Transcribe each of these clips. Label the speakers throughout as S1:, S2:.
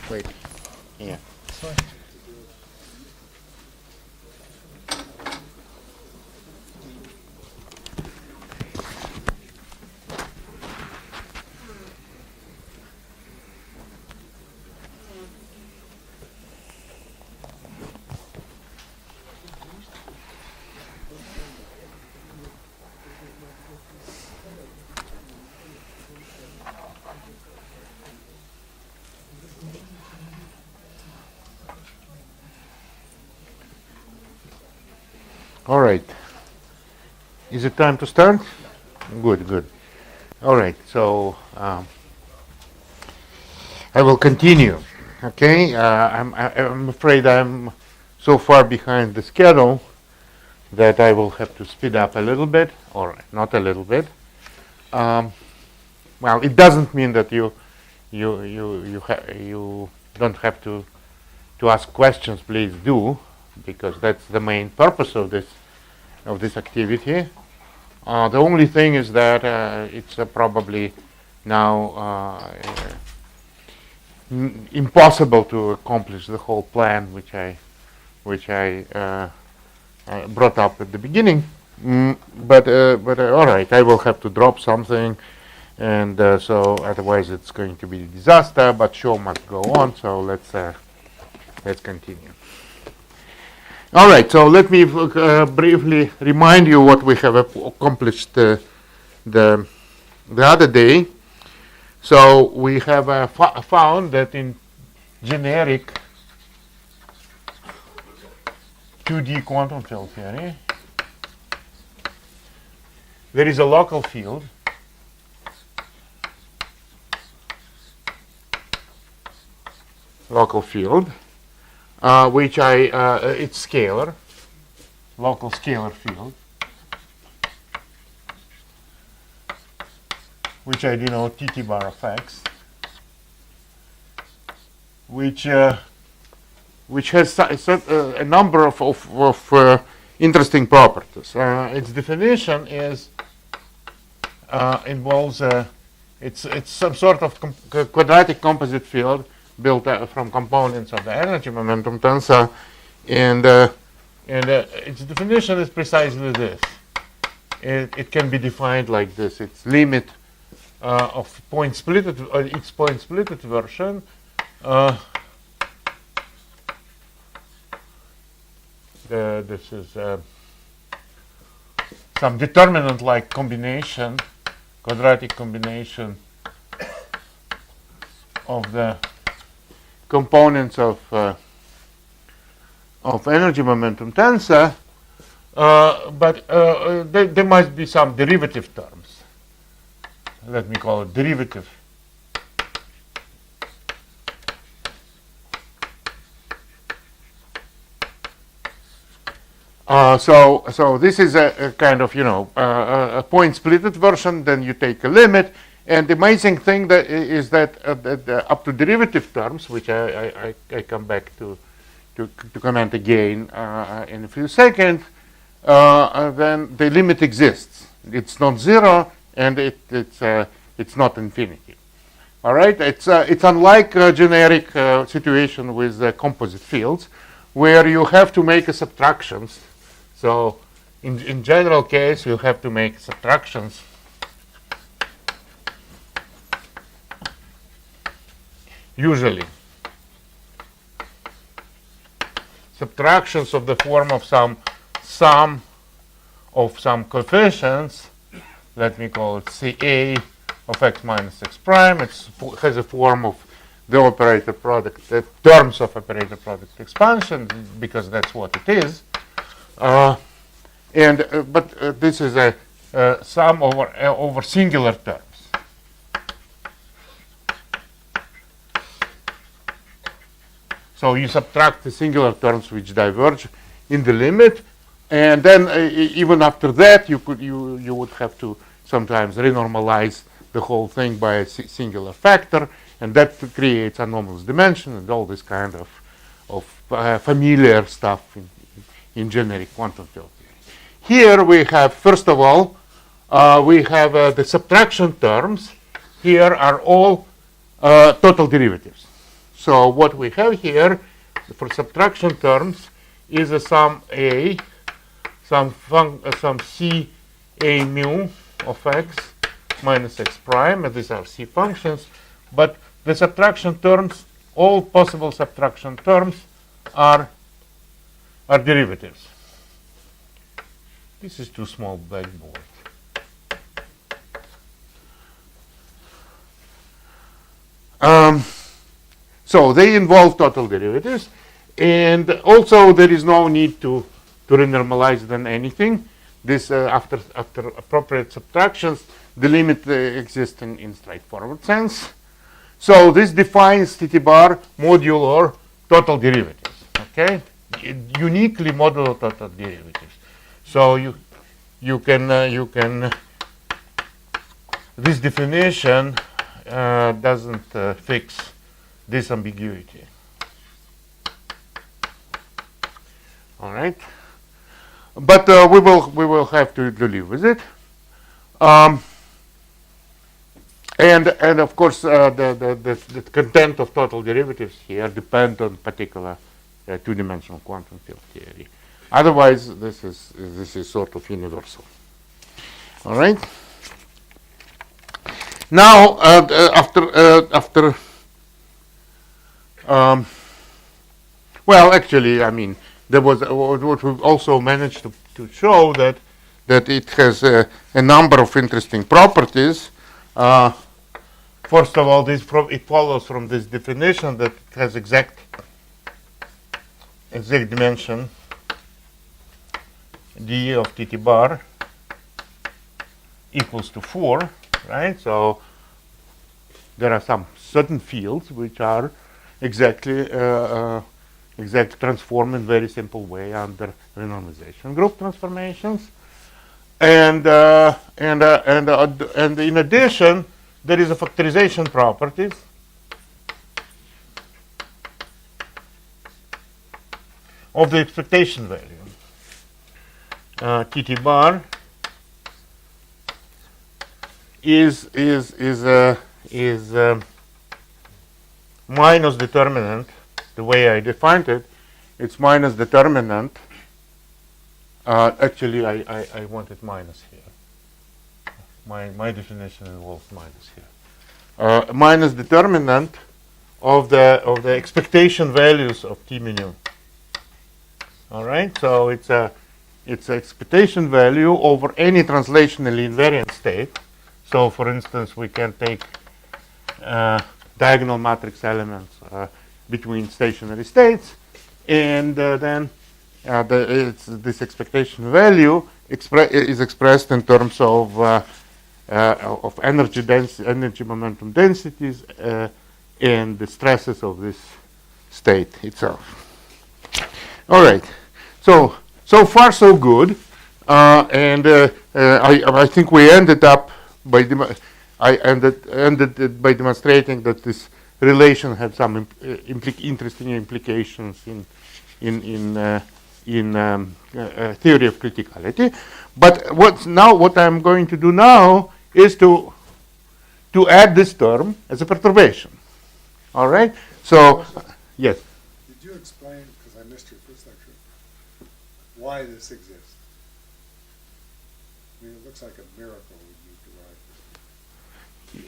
S1: Wait. Yeah.
S2: Sorry.
S1: All right. Is it time to start? Good, good. All right. So I will continue. Okay. I'm afraid I'm so far behind the schedule that I will have to speed up a little bit, or not a little bit. Well, it doesn't mean that you don't have to ask questions. Please do, because that's the main purpose of this activity. The only thing is that it's probably now impossible to accomplish the whole plan which I brought up at the beginning. But all right, I will have to drop something, and so otherwise it's going to be a disaster. But show must go on, so let's continue. All right, so let me briefly remind you what we have accomplished the other day. So we have found that in generic 2D quantum field theory, there is a local field which it's scalar, local scalar field, which I denote T-Tbar of x, which has a number of interesting properties. Its definition is involves it's some sort of quadratic composite field built from components of the energy momentum tensor, and its definition is precisely this. It can be defined like this. Its limit of point splitted, its point splitted version this is some determinant-like combination, quadratic combination of the components of energy momentum tensor, but there must be some derivative terms. Let me call it derivative. So this is a kind of, a point splitted version. Then you take a limit. And the amazing thing is that up to derivative terms, which I come back to comment again in a few seconds, then the limit exists. It's not zero, and it's not infinity. All right, it's unlike a generic situation with composite fields, where you have to make subtractions. So in general case, you have to make subtractions. Usually, subtractions of the form of some sum of some coefficients, let me call it CA of x minus x prime. It has a form of the operator product, the terms of operator product expansion, because that's what it is. But this is a sum over singular terms. So you subtract the singular terms which diverge in the limit, and then even after that, you would have to sometimes renormalize the whole thing by a singular factor, and that creates anomalous dimension and all this kind of familiar stuff in generic quantum field theory. Here we have, first of all, we have the subtraction terms. Here are all total derivatives. So what we have here for subtraction terms is a sum A, some C A mu of x minus x prime, and these are C functions. But the subtraction terms, all possible subtraction terms are derivatives. This is too small blackboard. So they involve total derivatives, and also there is no need to renormalize them anything. This after appropriate subtractions, the limit exists in straightforward sense. So this defines T-Bar modular total derivatives. Okay, uniquely modular total derivatives. So you can this definition doesn't fix this ambiguity. All right, but we will have to live with it. And of course the content of total derivatives here depend on particular two-dimensional quantum field theory. Otherwise, this is sort of universal. All right. Now, well, actually, I mean, there was what we also managed to show that it has a number of interesting properties. First of all, it follows from this definition that it has exact dimension d of T-Bar equals to 4, right? So there are some certain fields which are exactly transformed in very simple way under Randomization Group transformations, and in addition there is a factorization properties of the expectation value. T-Bar is minus determinant. The way I defined it, it's minus determinant. Actually, I wanted minus here. My definition involves minus here. Minus determinant of the expectation values of T mu. All right, so it's an expectation value over any translationally invariant state. So, for instance, we can take diagonal matrix elements between stationary states, and then this expectation value is expressed in terms of energy momentum densities and the stresses of this state itself. All right, so far so good, and I think we ended up by ended by demonstrating that this relation had some interesting implications in theory of criticality. But what I'm going to do now is to add this term as a perturbation. All right. So yes.
S2: Did you explain, because I missed your first lecture, why this exists? I mean, it looks like a miracle when you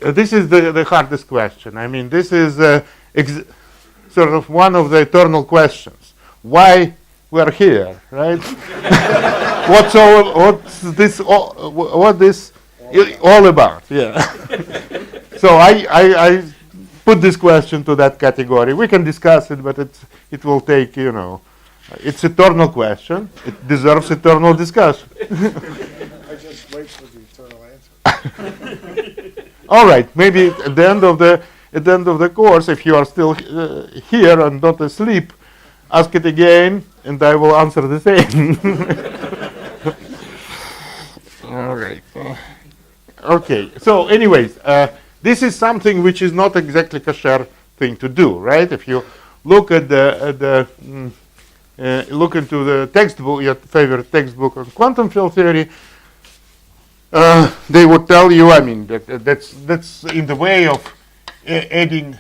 S2: derive
S1: This is the hardest question. I mean, this is sort of one of the eternal questions. Why we're here, right? What's this all about? Yeah. So I put this question to that category. We can discuss it, but it will take, it's eternal question. It deserves eternal discussion.
S2: I just wait for the eternal answer.
S1: All right, maybe at the end of the course, if you are still here and not asleep, ask it again, and I will answer the same. All right. Okay. So, anyways, this is something which is not exactly kosher thing to do, right? If you look at look into the textbook, your favorite textbook on quantum field theory, they would tell you, I mean, that's in the way of adding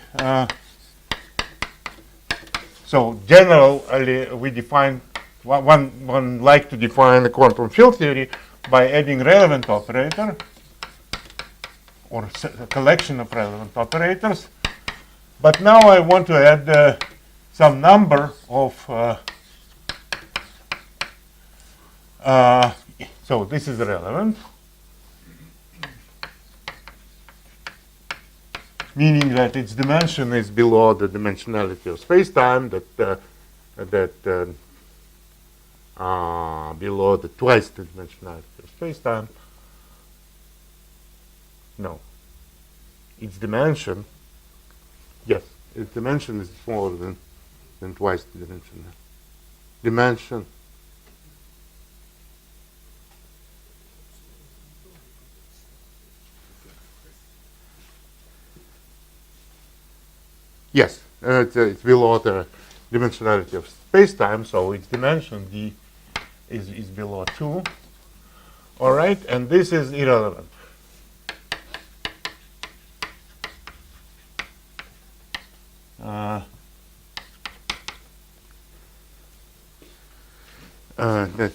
S1: So generally, we define one like to define the quantum field theory by adding relevant operator or a collection of relevant operators. But now I want to add some number of so this is relevant, meaning that its dimension is below the dimensionality of space-time, below the twice the dimensionality of space-time. No, its dimension, yes, its dimension is smaller than twice the dimension. Yes, it's below the dimensionality of space-time, so its dimension d is below 2. All right, and this is irrelevant.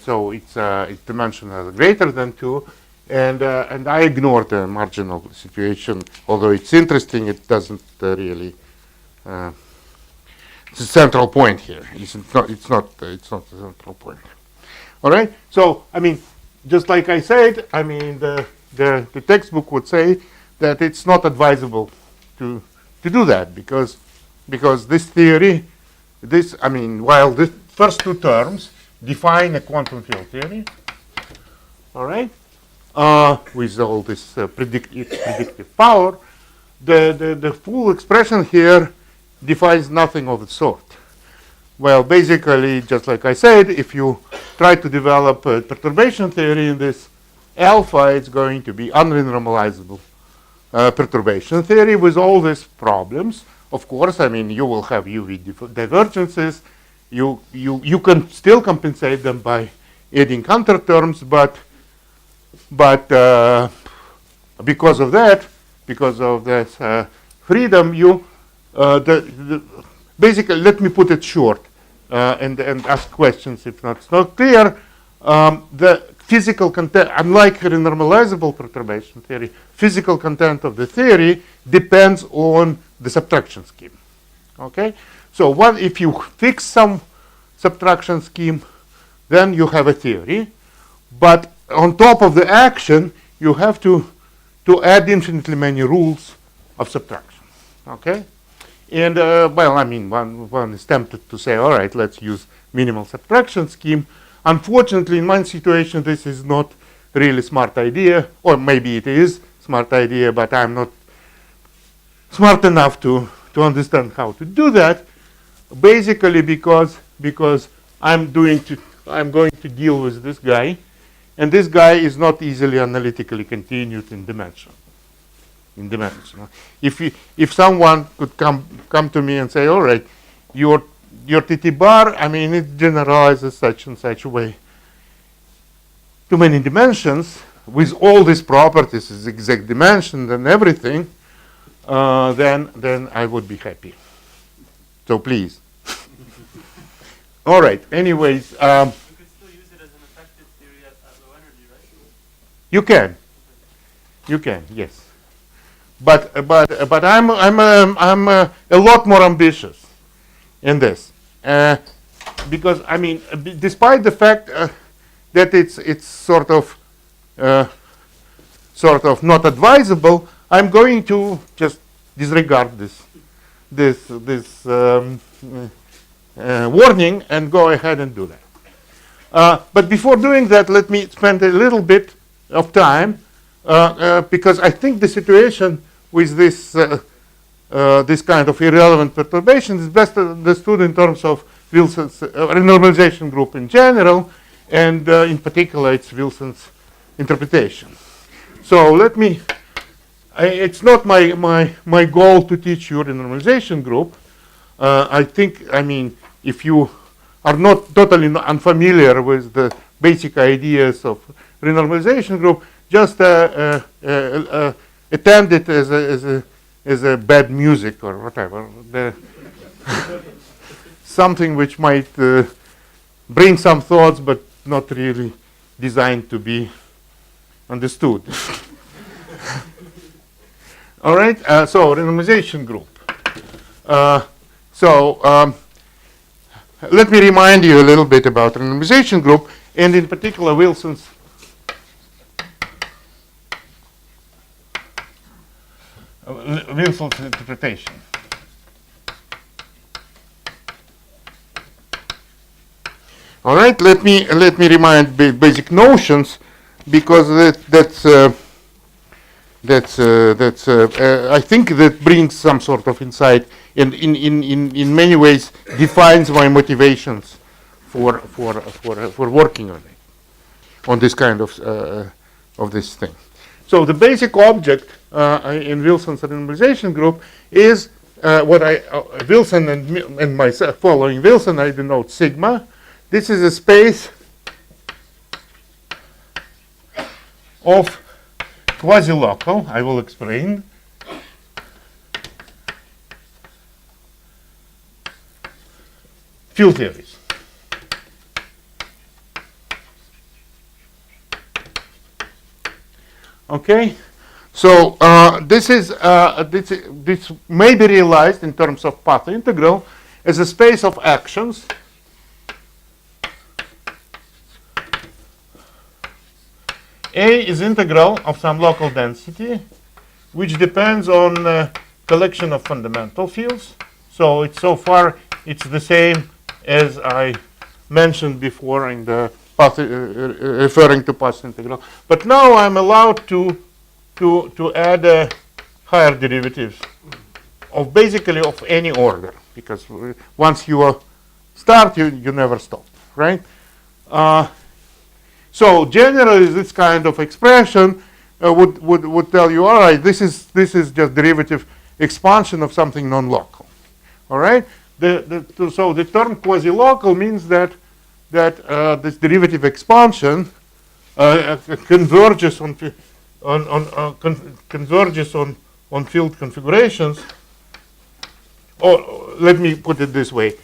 S1: So its dimension is greater than 2, and I ignore the marginal situation. Although it's interesting, it doesn't really. It's a central point here. It's not a central point. All right. So I mean, just like I said, I mean the textbook would say that it's not advisable to do that because this theory, while the first two terms define a quantum field theory, all right, with all this predictive power, the full expression here defines nothing of the sort. Well, basically, just like I said, if you try to develop a perturbation theory in this alpha, it's going to be unrenormalizable perturbation theory with all these problems. Of course, I mean, you will have UV divergences. You can still compensate them by adding counter terms, but because of this freedom, you basically, let me put it short and ask questions if it's not clear. The physical content, unlike renormalizable perturbation theory, physical content of the theory depends on the subtraction scheme. Okay, so if you fix some subtraction scheme, then you have a theory, but on top of the action, you have to add infinitely many rules of subtraction. Okay, and well, I mean, one is tempted to say, all right, let's use minimal subtraction scheme. Unfortunately, in my situation, this is not really smart idea, or maybe it is smart idea, but I'm not smart enough to understand how to do that. Basically, because I'm going to deal with this guy, and this guy is not easily analytically continued in dimension. If someone could come to me and say, all right, your T-Tbar, I mean, it generalizes such and such a way to many dimensions with all these properties, its exact dimension and everything, then I would be happy. So please. All right. Anyways,
S3: You could still use it as an effective theory at low energy, right?
S1: you can, yes. But I'm a lot more ambitious in this, because I mean, despite the fact that it's sort of not advisable, I'm going to just disregard this warning and go ahead and do that. But before doing that, let me spend a little bit of time because I think the situation with this kind of irrelevant perturbation is best understood in terms of Wilson's renormalization group in general, and in particular, it's Wilson's interpretation. So let me. It's not my goal to teach you renormalization group. I think, I mean, if you are not totally unfamiliar with the basic ideas of renormalization group, just attend it as a bad music or whatever. something which might bring some thoughts, but not really designed to be understood. All right, so randomization group. Let me remind you a little bit about randomization group, and in particular Wilson's interpretation. All right, let me remind basic notions, because I think that brings some sort of insight, and in many ways defines my motivations for working on it, on this kind of this thing. So the basic object in Wilson's randomization group is what Wilson and myself, following Wilson, I denote sigma. This is a space of quasi-local, I will explain, field theories. Okay, so this may be realized in terms of path integral as a space of actions A is integral of some local density, which depends on collection of fundamental fields. So so far it's the same as I mentioned before in the path, referring to path integral. But now I'm allowed to add higher derivatives of basically of any order, because once you start, you never stop, right? So generally, this kind of expression would tell you, all right, this is just derivative expansion of something non-local. All right. So the term quasi-local means that this derivative expansion converges on field configurations. Or let me put it this way: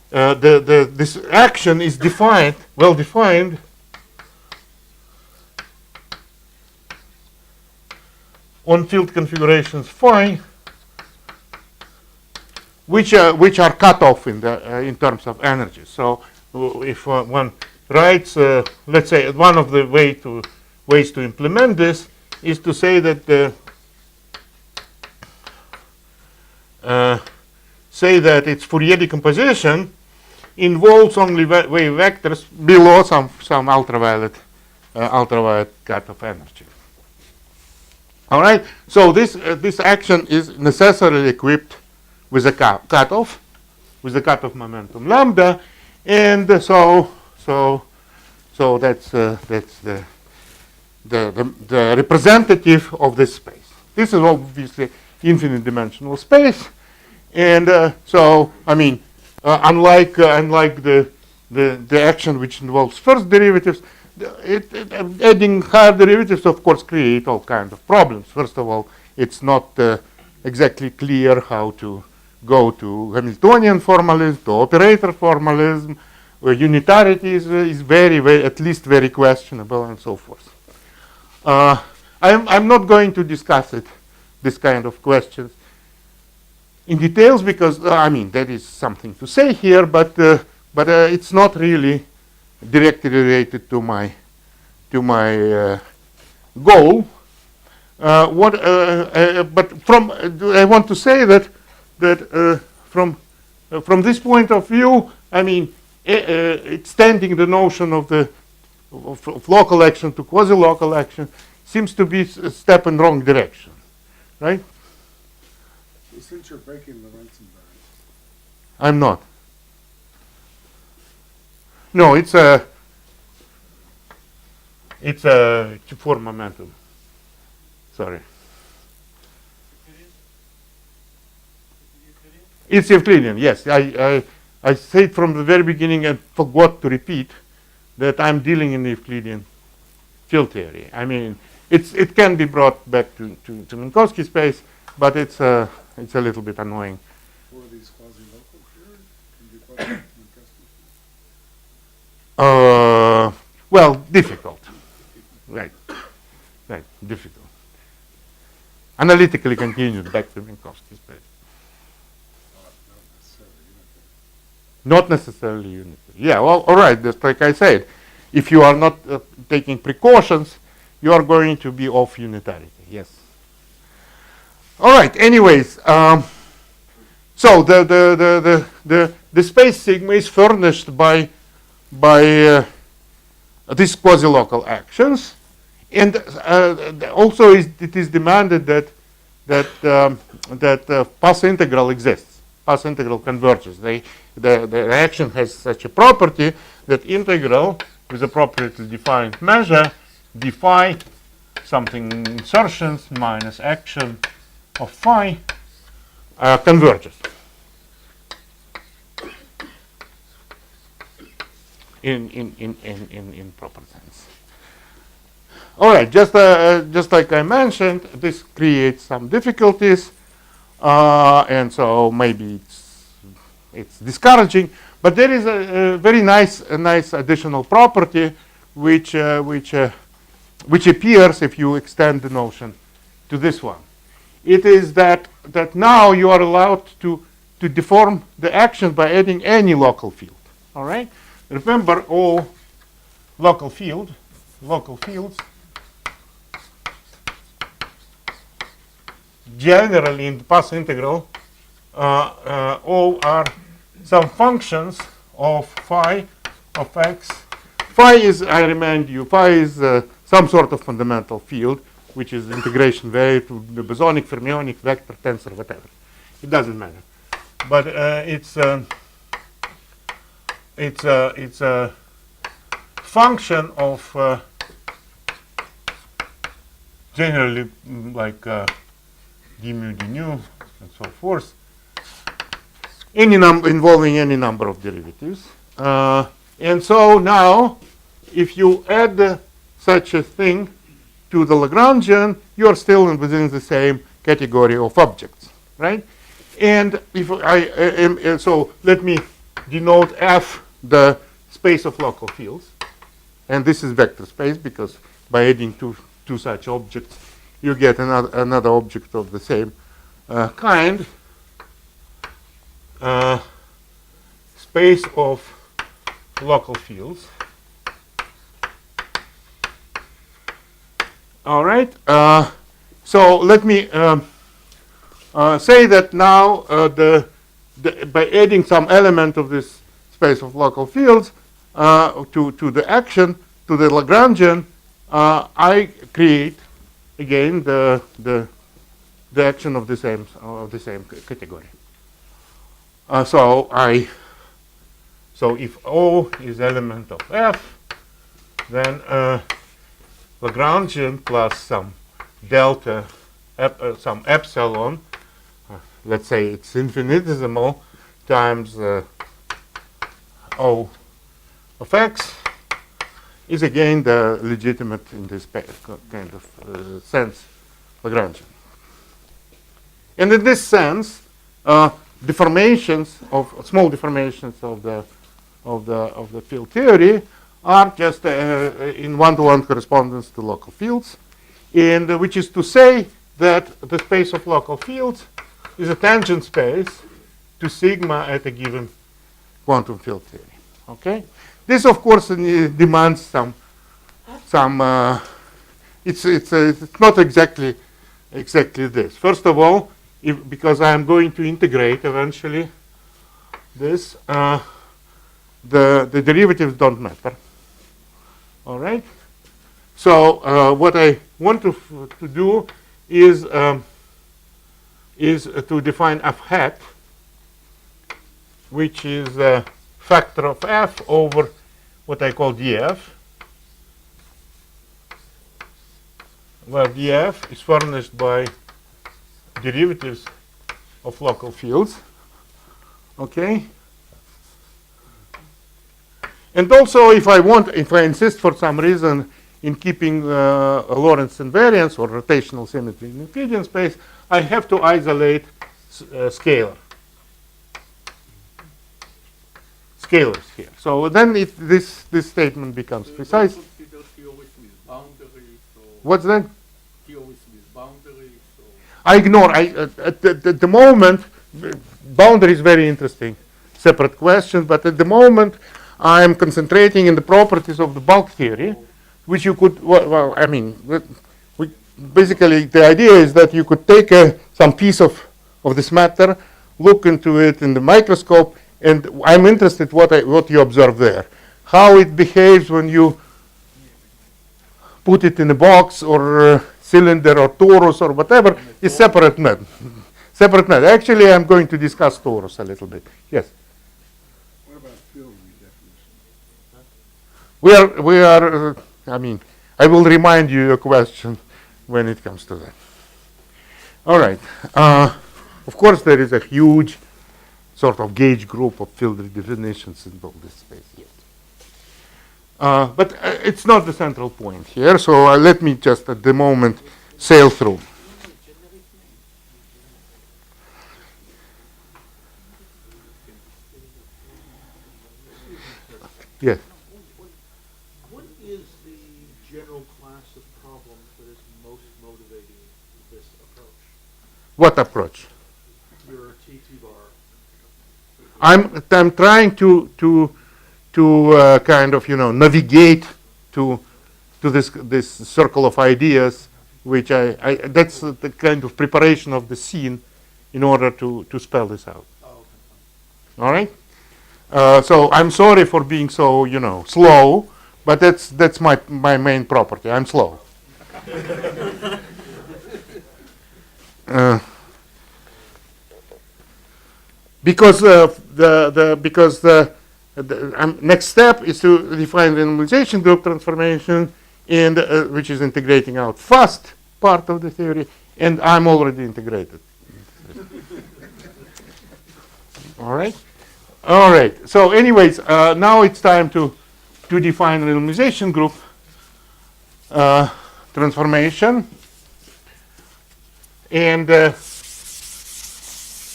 S1: this action is defined, well defined, on field configurations phi, which are cut off in terms of energy. So if one writes, let's say, one of the ways to implement this is to say that its Fourier decomposition involves only wave vectors below some ultraviolet cut-off energy. All right. So this action is necessarily equipped with a cutoff, with the cutoff momentum lambda, and so that's the representative of this space. This is obviously infinite dimensional space, and so I mean, unlike the action which involves first derivatives, adding higher derivatives, of course, create all kinds of problems. First of all, it's not exactly clear how to go to Hamiltonian formalism, to operator formalism, where unitarity is very, at least very questionable, and so forth. I'm not going to discuss this kind of questions in details, because I mean there is something to say here, but it's not really directly related to my goal. But I want to say that from this point of view, I mean, extending the notion of local action to quasi-local action seems to be a step in the wrong direction, right?
S2: So since you're breaking the Ransom barrier,
S1: I'm not. No, it's a T-4 momentum. Sorry. It's Euclidean, yes. I said from the very beginning and forgot to repeat that I'm dealing in the Euclidean field theory. I mean, it can be brought back to Minkowski space, but it's a little bit annoying.
S2: for these quasi-local theory, can be in custom?
S1: Well, difficult. Right. Right. Difficult. Analytically continued back to Minkowski space.
S2: Not necessarily unitary.
S1: Not necessarily unitary. Yeah, well, all right, just like I said, if you are not taking precautions, you are going to be off unitarity, yes. All right, anyways, so the space sigma is furnished by these quasi-local actions, and also it is demanded that path integral exists. Path integral converges. The action has such a property that integral with appropriately defined measure d phi something insertions minus action of phi converges in proper sense. All right, just like I mentioned, this creates some difficulties, and so maybe it's discouraging. But there is a very nice additional property which appears if you extend the notion to this one. It is that now you are allowed to deform the action by adding any local field. All right. Remember, all local fields generally in the path integral all are some functions of phi of x. Phi is, I remind you, phi is some sort of fundamental field, which is integration value to the bosonic, fermionic, vector, tensor, whatever. It doesn't matter. But it's a function of generally like d mu d nu and so forth, involving any number of derivatives. And so now, if you add such a thing to the Lagrangian, you are still within the same category of objects, right? And if so let me denote F the space of local fields, and this is vector space because by adding two such objects, you get another object of the same kind. Space of local fields. All right. So let me say that now by adding some element of this space of local fields to the action, to the Lagrangian, I create again the action of the same category. So if O is element of F, then Lagrangian plus some delta, some epsilon, let's say it's infinitesimal, times O of X, is again the legitimate in this kind of sense Lagrangian. And in this sense, deformations of small deformations of the field theory are just in one-to-one correspondence to local fields, and which is to say that the space of local fields is a tangent space to sigma at a given quantum field theory. Okay, this of course demands some. It's not exactly this. First of all, because I am going to integrate eventually this, the derivatives don't matter. All right. So what I want to do is to define f hat, which is a factor of f over what I call df, where df is furnished by derivatives of local fields. Okay. And also, if I insist for some reason in keeping a Lorentz invariance or rotational symmetry in Euclidean space, I have to isolate scalar. scalars here. So then this statement becomes precise.
S4: Consider theories with boundaries.
S1: What's that?
S4: Theories with boundaries.
S1: I ignore. At the moment, boundary is very interesting, separate question. But at the moment, I am concentrating in the properties of the bulk theory, which you could. Well, I mean, basically the idea is that you could take some piece of this matter, look into it in the microscope, and I'm interested what you observe there, how it behaves when you put it in a box or cylinder or torus or whatever is separate matter. Separate matter. Actually, I'm going to discuss torus a little bit. Yes.
S2: What about field redefinition?
S1: We are. I mean, I will remind you a question when it comes to that. All right. Of course, there is a huge sort of gauge group of field redefinitions in all this space. Yes. But it's not the central point here, so let me just at the moment sail through. Yes.
S5: What is the general class of problems that is most motivating this approach?
S1: What approach?
S5: Your T-Tbar.
S1: I'm trying to kind of navigate to this circle of ideas, which I that's the kind of preparation of the scene in order to spell this out.
S5: Oh, okay.
S1: All right. So I'm sorry for being so slow, but that's my main property. I'm slow. Because the next step is to define the randomization group transformation, and which is integrating out first part of the theory, and I'm already integrated. All right. All right. So, anyways, now it's time to define randomization group transformation, and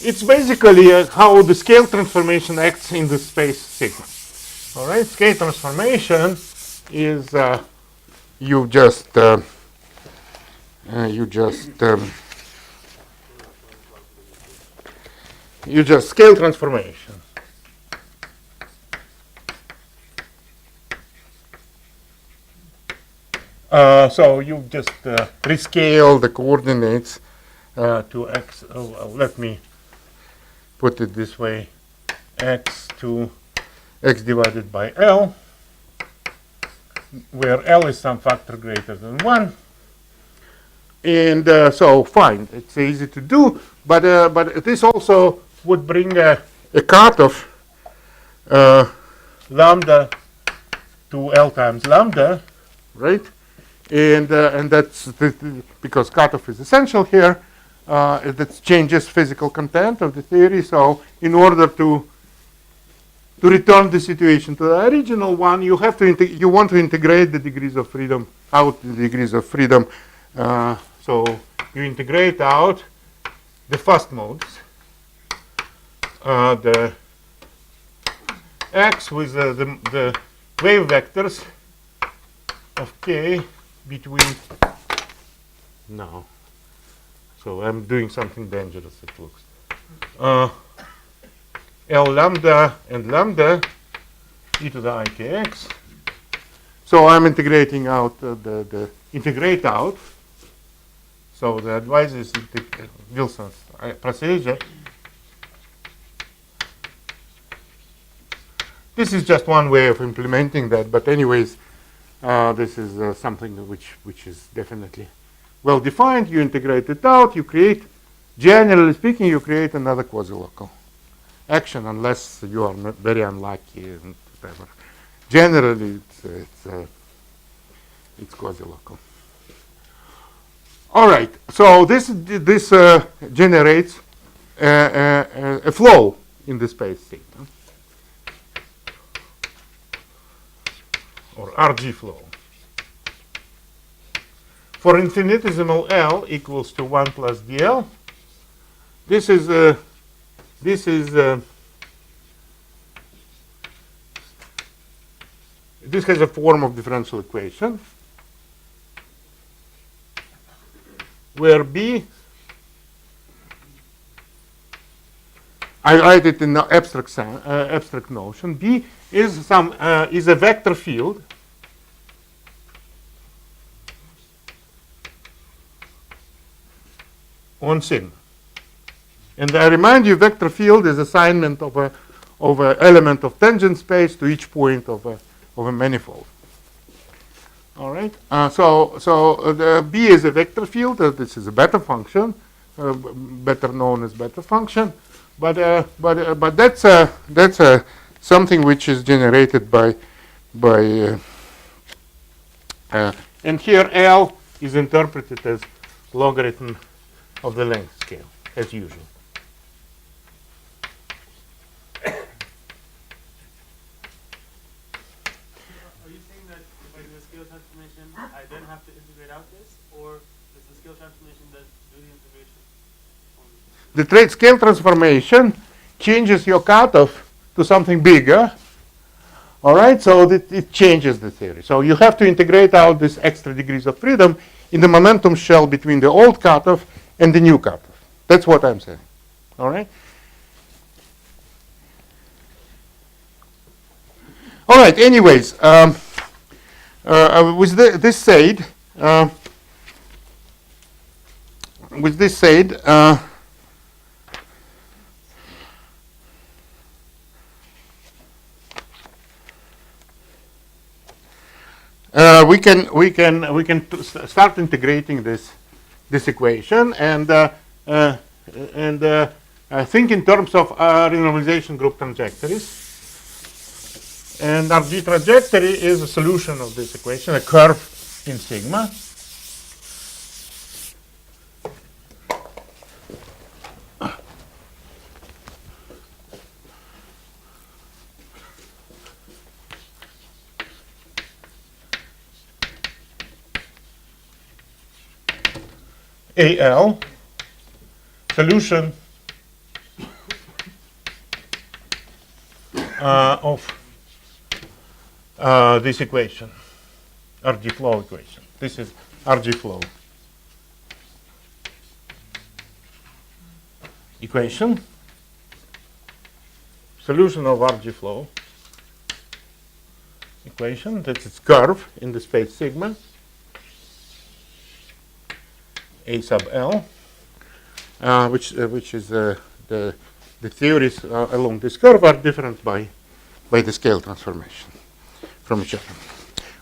S1: it's basically how the scale transformation acts in the space sigma. All right. Scale transformation is you just scale transformation. So you just rescale the coordinates to x. Let me put it this way: x to x divided by L, where L is some factor greater than 1. And so fine, it's easy to do, but this also would bring a cutoff lambda to L times lambda, right? And that's because cutoff is essential here. That changes physical content of the theory. So in order to return the situation to the original one, you have to you want to integrate the degrees of freedom out the degrees of freedom. So you integrate out the first modes, the x with the wave vectors of k between no. So I'm doing something dangerous, it looks. L lambda and lambda e to the ikx. So I'm integrating out the integrate out. So the advice is Wilson's procedure. This is just one way of implementing that, but anyways, this is something which is definitely well defined. You integrate it out. You create, generally speaking, you create another quasi-local action, unless you are very unlucky and whatever. Generally, it's quasi-local. All right. So this generates a flow in the space sigma, or RG flow. For infinitesimal L equals to 1 plus dl, this is this has a form of differential equation where B, I write it in the abstract notion. B is a vector field on sigma. And I remind you, vector field is assignment of a element of tangent space to each point of a manifold. All right. So the B is a vector field. This is a beta function, better known as beta function. But that's something which is generated by and here L is interpreted as logarithm of the length scale, as usual.
S3: Are you saying that if I do a scale transformation, I then have to integrate out this, or does the scale transformation do the integration?
S1: The trade scale transformation changes your cutoff to something bigger. All right, so that it changes the theory. So you have to integrate out these extra degrees of freedom in the momentum shell between the old cutoff and the new cutoff. That's what I'm saying. All right. All right. Anyways, with this said, we can start integrating this equation and think in terms of renormalization group trajectories. And our G trajectory is a solution of this equation, a curve in sigma. AL solution of this equation, RG flow equation. This is RG flow equation, solution of RG flow equation. That's its curve in the space sigma. A sub L, which is the theories along this curve are different by the scale transformation from each other.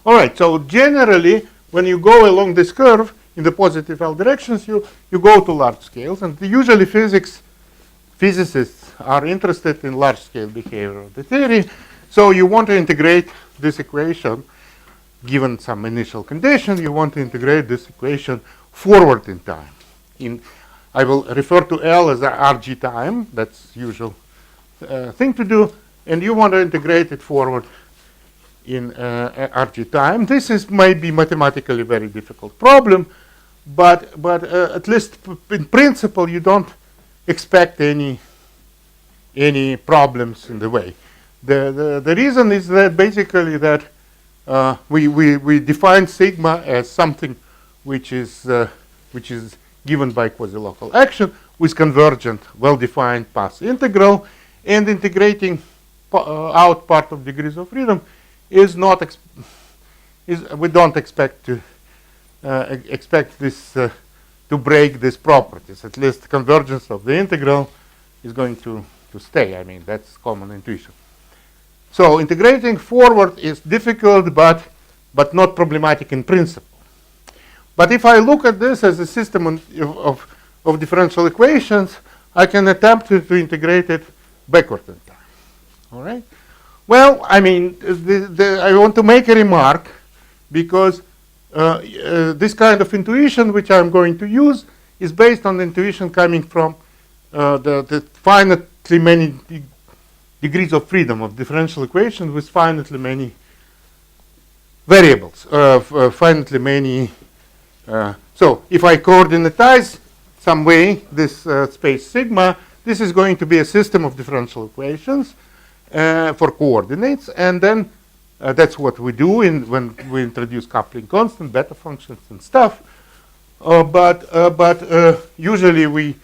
S1: All right. So generally, when you go along this curve in the positive L directions, you go to large scales, and usually physicists are interested in large scale behavior of the theory. So you want to integrate this equation, given some initial condition. You want to integrate this equation forward in time. I will refer to L as RG time. That's usual thing to do. And you want to integrate it forward in RG time. This might be mathematically very difficult problem, but at least in principle you don't expect any problems in the way. The reason is that basically that we define sigma as something which is given by quasi-local action with convergent, well-defined path integral, and integrating out part of degrees of freedom is not we don't expect to this to break these properties. At least convergence of the integral is going to stay. I mean, that's common intuition. So integrating forward is difficult, but not problematic in principle. But if I look at this as a system of differential equations, I can attempt to integrate it backward in time. All right? Well, I mean, I want to make a remark because this kind of intuition which I'm going to use is based on the intuition coming from the finitely many degrees of freedom of differential equation with finitely many variables, finitely many. So if I coordinatize some way this space sigma, this is going to be a system of differential equations for coordinates, and then That's what we do when we introduce coupling constant, beta functions and stuff. But usually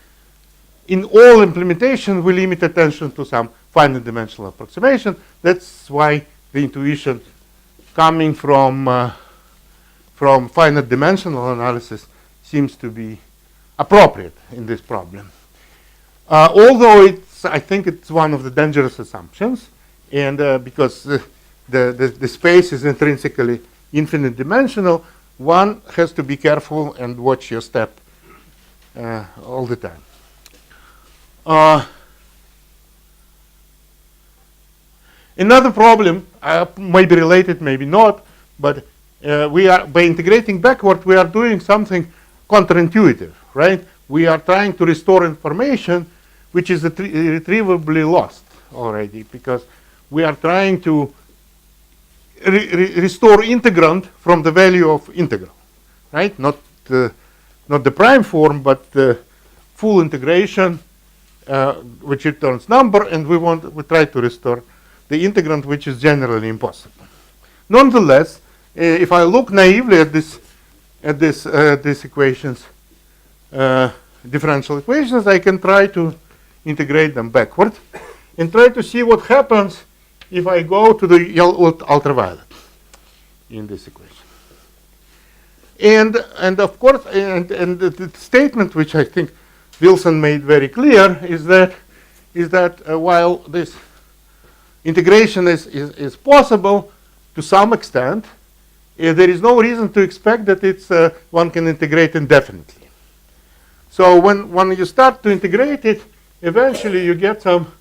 S1: in all implementation, we limit attention to some finite dimensional approximation. That's why the intuition coming from finite dimensional analysis seems to be appropriate in this problem. Although I think it's one of the dangerous assumptions, and because the space is intrinsically infinite dimensional, one has to be careful and watch your step all the time. Another problem may be related, maybe not, but by integrating backward, we are doing something counterintuitive, right? We are trying to restore information which is irretrievably lost already, because we are trying to restore integrand from the value of integral, right? Not the prime form, but the full integration, which returns number, and we try to restore the integrand, which is generally impossible. Nonetheless, if I look naively at these equations, differential equations, I can try to integrate them backward and try to see what happens if I go to the ultraviolet in this equation. And of course, and the statement which I think Wilson made very clear is that while this integration is possible to some extent, there is no reason to expect that one can integrate indefinitely. So when you start to integrate it, eventually you get some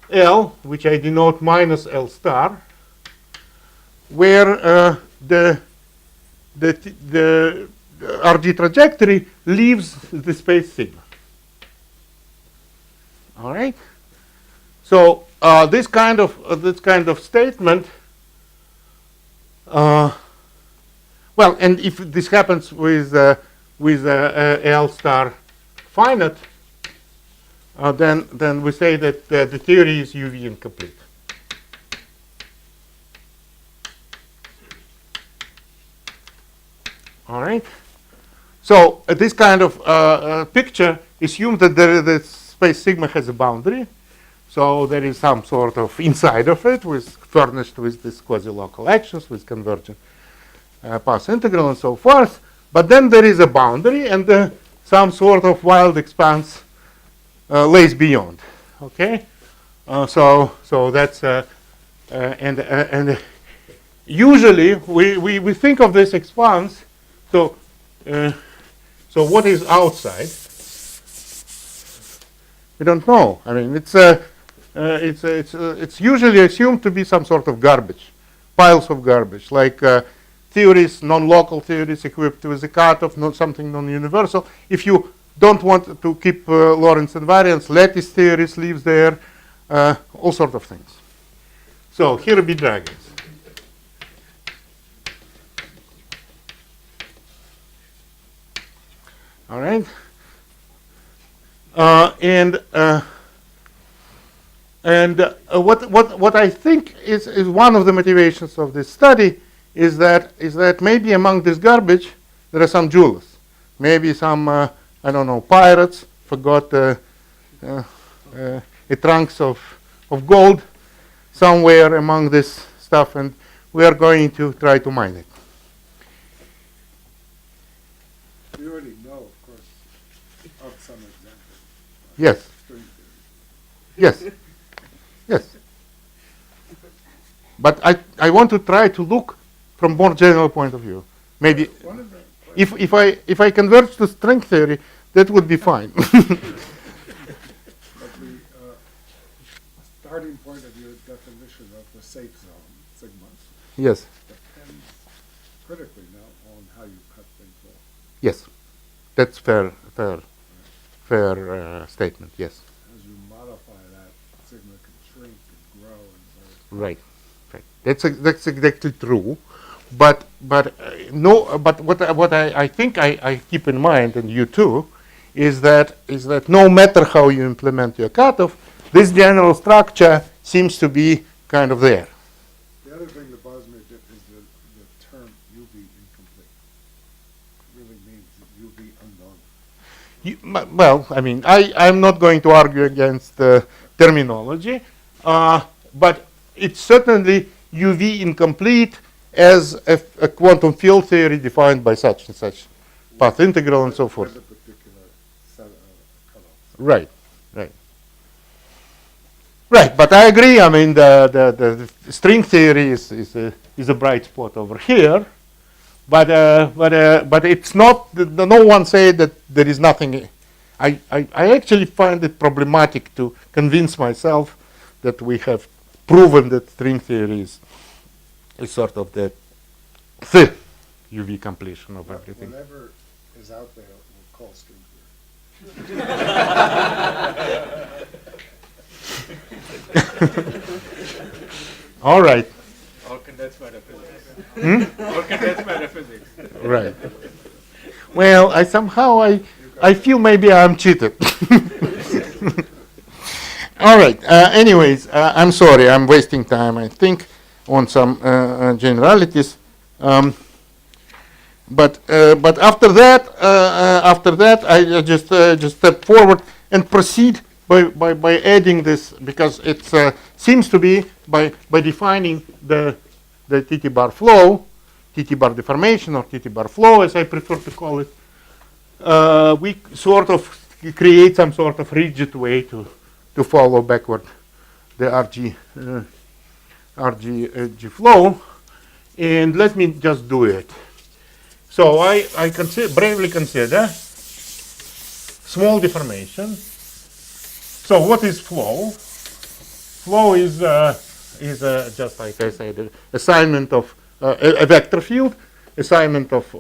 S1: L, which I denote minus L star, where the RG trajectory leaves the space sigma. All right. So this kind of statement. Well, and if this happens with L star finite, then we say that the theory is UV incomplete. All right. So this kind of picture assumes that the space sigma has a boundary. So there is some sort of inside of it, furnished with these quasi-local actions, with convergent path integral and so forth. But then there is a boundary, and some sort of wild expanse lays beyond. Okay, so that's and usually we think of this expanse. So what is outside? We don't know. I mean, it's usually assumed to be some sort of garbage, piles of garbage, like theories, non-local theories equipped with a cutoff, not something non-universal. If you don't want to keep Lorentz invariance, lattice theories lives there, all sorts of things. So here be dragons. All right, and what I think is one of the motivations of this study is that maybe among this garbage there are some jewels, maybe some I don't know, pirates forgot a trunks of gold somewhere among this stuff, and we are going to try to mine it.
S2: You already know, of course, of some examples.
S1: Yes.
S2: String theory.
S1: Yes. Yes. But I want to try to look from more general point of view. Maybe
S2: One of the
S1: if I converge to string theory, that would be fine.
S2: But the starting point of your definition of the safe zone, sigma,
S1: Yes.
S2: depends critically now on how you cut things off.
S1: Yes. That's fair statement. Yes.
S2: As you modify that, sigma can shrink and grow and so.
S1: Right. Right. That's exactly true. But what I think I keep in mind, and you too, is that no matter how you implement your cutoff, this general structure seems to be kind of there.
S2: The other thing the UV unknown.
S1: Well, I mean, I'm not going to argue against the terminology, but it's certainly UV incomplete as a quantum field theory defined by such and such path integral and so forth.
S2: With a particular cutoff.
S1: Right, right. Right, but I agree. I mean, the string theory is a bright spot over here, but it's not. No one said that there is nothing. I actually find it problematic to convince myself that we have proven that string theory is sort of the fifth UV completion of everything.
S2: Whatever is out there, we'll call string theory.
S1: All right.
S4: Or condensed metaphysics.
S1: Hmm?
S4: Or condensed metaphysics.
S1: Right. Well, I feel maybe I'm cheated. All right. Anyways, I'm sorry. I'm wasting time, I think, on some generalities. But after that, I just step forward and proceed by adding this, because it seems to be by defining the T-Tbar flow, T-Tbar deformation, or T-Tbar flow, as I prefer to call it. We sort of create some sort of rigid way to follow backward the RG flow, and let me just do it. So I bravely consider small deformation. So what is flow? Flow is just like I said, assignment of a vector field, assignment of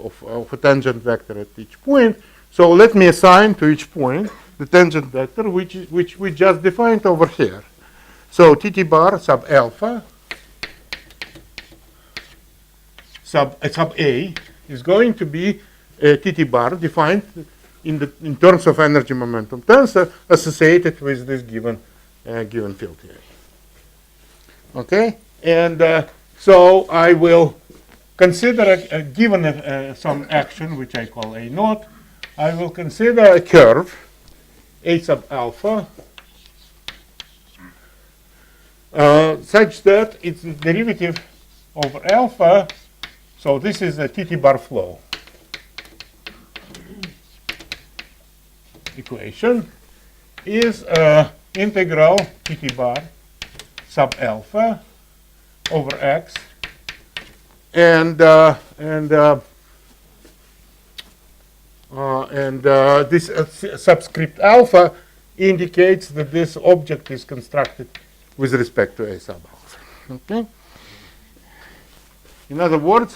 S1: a tangent vector at each point. So let me assign to each point the tangent vector which we just defined over here. So T-Tbar sub alpha sub A is going to be T-Tbar defined in terms of energy momentum tensor associated with this given field theory. Okay, and so I will consider given some action which I call A naught. I will consider a curve A sub alpha such that its derivative over alpha. So this is a T-Tbar flow equation is integral T-Tbar sub alpha over x, and this subscript alpha indicates that this object is constructed with respect to A sub alpha. Okay. In other words,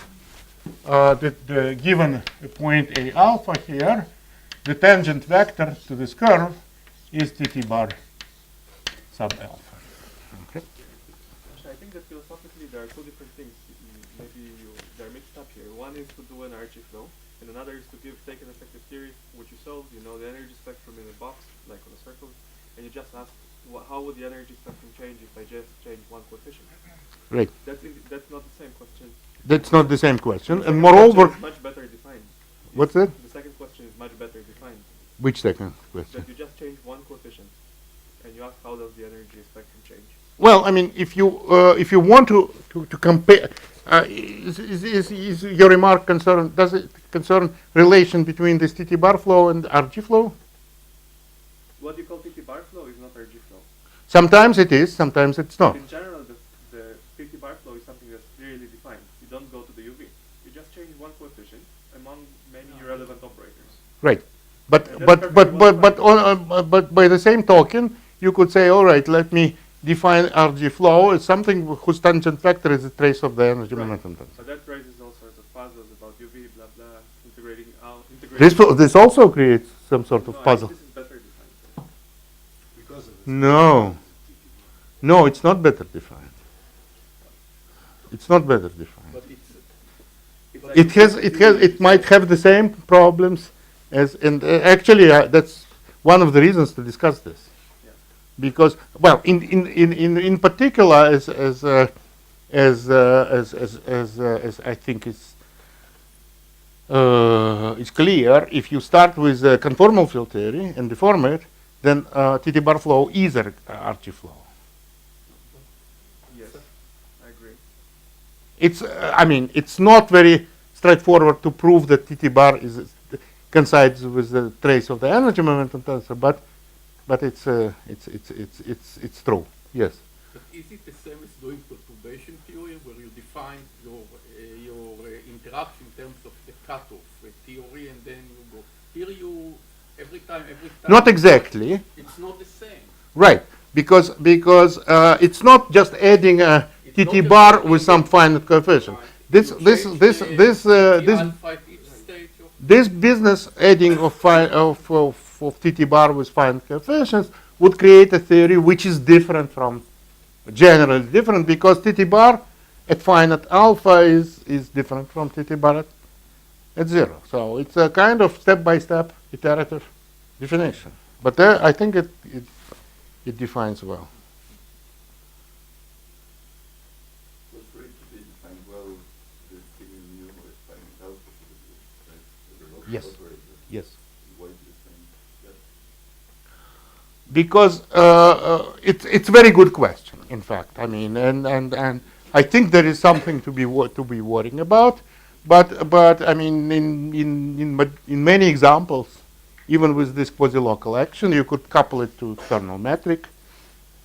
S1: the given point A alpha here, the tangent vector to this curve is T-Tbar sub alpha. Okay.
S3: I think that philosophically there are two different things. Maybe they're mixed up here. One is to do an RG flow, and another is to take an effective theory, which you solve. You know the energy spectrum in a box, like on a circle, and you just ask, how would the energy spectrum change if I just change one coefficient?
S1: Right.
S3: That's not the same question.
S1: That's not the same question, and moreover,
S3: much better defined.
S1: What's that?
S3: The second question is much better defined.
S1: Which second question?
S3: That you just change one coefficient, and you ask how does the energy spectrum change.
S1: Well, I mean, if you want to compare, is your remark concern? Does it concern relation between this T-Tbar flow and RG flow?
S3: What you call T-Tbar flow is not RG flow.
S1: Sometimes it is, sometimes it's not.
S3: In general, the T-Tbar flow is something that's clearly defined. You don't go to the UV. You just change one coefficient among many irrelevant operators.
S1: Right. But by the same token, you could say, all right, let me define RG flow as something whose tangent vector is a trace of the energy momentum tensor.
S3: But that raises all sorts of puzzles about UV, blah blah, integrating out.
S1: This also creates some sort of puzzle.
S3: This is better defined.
S2: Because of this.
S1: No, it's not better defined. It's not better defined.
S5: But
S1: It might have the same problems as, and actually that's one of the reasons to discuss this.
S3: Yeah.
S1: Because, well, in particular, as I think is it's clear if you start with a conformal field theory and deform it, then T-Bar flow is a RG flow.
S3: Yes, I agree.
S1: It's, I mean, it's not very straightforward to prove that T-Bar coincides with the trace of the energy momentum tensor, but it's true. Yes.
S5: But is it the same as doing perturbation theory, where you define your interaction in terms of the cutoff theory, and then you go here? You every time.
S1: Not exactly.
S5: It's not the same.
S1: Right, because it's not just adding a T-Bar with some finite coefficient. This business adding of T-Bar with finite coefficients would create a theory which is different from, generally different, because T-Bar at finite alpha is different from T-Bar at 0. So it's a kind of step-by-step iterative definition. But I think it defines well.
S6: Was for it to be defined well, the thing mu is finite alpha to the
S1: Yes.
S6: operator.
S1: Yes.
S6: Why do you think that?
S1: Because it's a very good question, in fact. I mean, and I think there is something to be worrying about. But I mean, in many examples, even with this quasi-local action, you could couple it to external metric,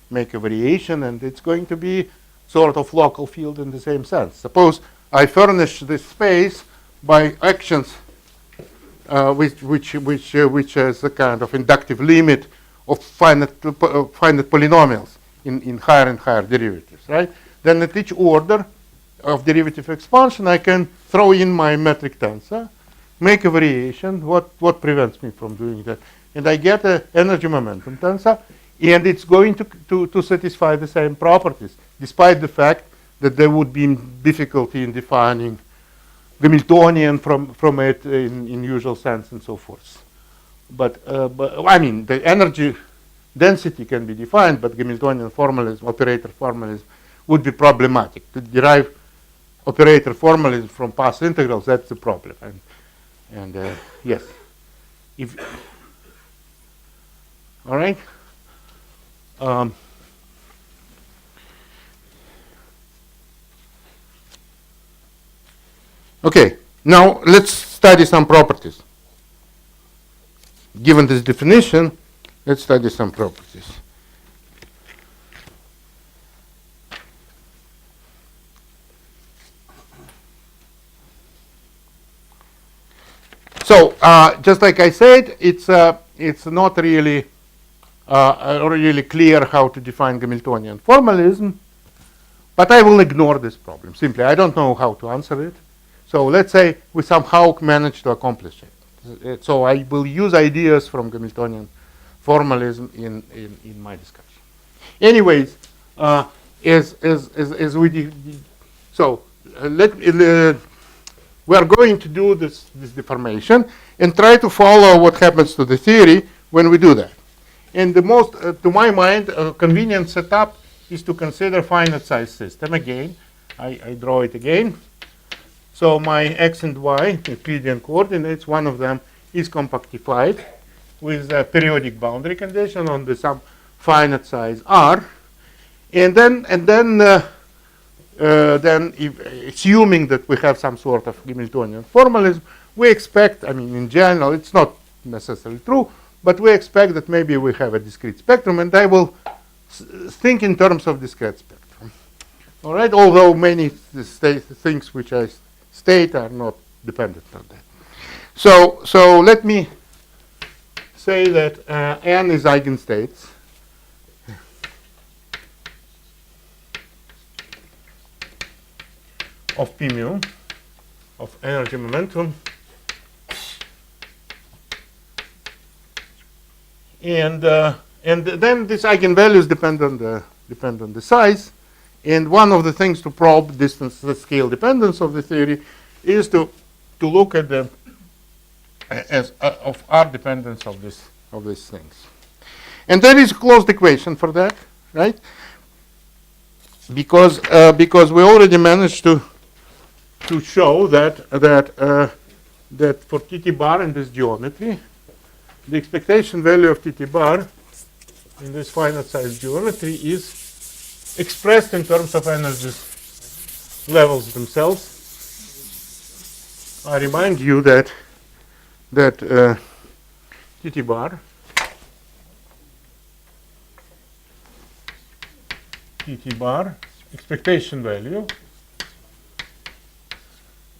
S1: make a variation, and it's going to be sort of local field in the same sense. Suppose I furnish this space by actions which has a kind of inductive limit of finite polynomials in higher and higher derivatives, right? Then at each order of derivative expansion, I can throw in my metric tensor, make a variation. What prevents me from doing that? And I get an energy momentum tensor, and it's going to satisfy the same properties, despite the fact that there would be difficulty in defining Hamiltonian from it in usual sense and so forth. But I mean, the energy density can be defined, but Hamiltonian formalism, operator formalism, would be problematic. To derive operator formalism from path integrals, that's the problem. And yes. All right. Okay, now let's study some properties. Given this definition, let's study some properties. So, just like I said, it's not really clear how to define Hamiltonian formalism, but I will ignore this problem. Simply, I don't know how to answer it. So let's say we somehow manage to accomplish it. So I will use ideas from Hamiltonian formalism in my discussion. Anyways, as we did, so we are going to do this deformation and try to follow what happens to the theory when we do that. And the most, to my mind, convenient setup is to consider finite size system. Again, I draw it again. So my x and y Euclidean coordinates, one of them is compactified with a periodic boundary condition on some finite size r, and then if, assuming that we have some sort of Hamiltonian formalism, we expect, I mean, in general, it's not necessarily true, but we expect that maybe we have a discrete spectrum, and I will think in terms of discrete spectrum. All right, although many things which I state are not dependent on that. So let me say that n is eigenstates of p mu of energy momentum, and then these eigenvalues depend on the size. And one of the things to probe the scale dependence of the theory is to look at the of R dependence of these things. And there is a closed equation for that, right? Because we already managed to show that that for T-Tbar in this geometry, the expectation value of T-Tbar in this finite size geometry is expressed in terms of energy levels themselves. I remind you that T-Tbar expectation value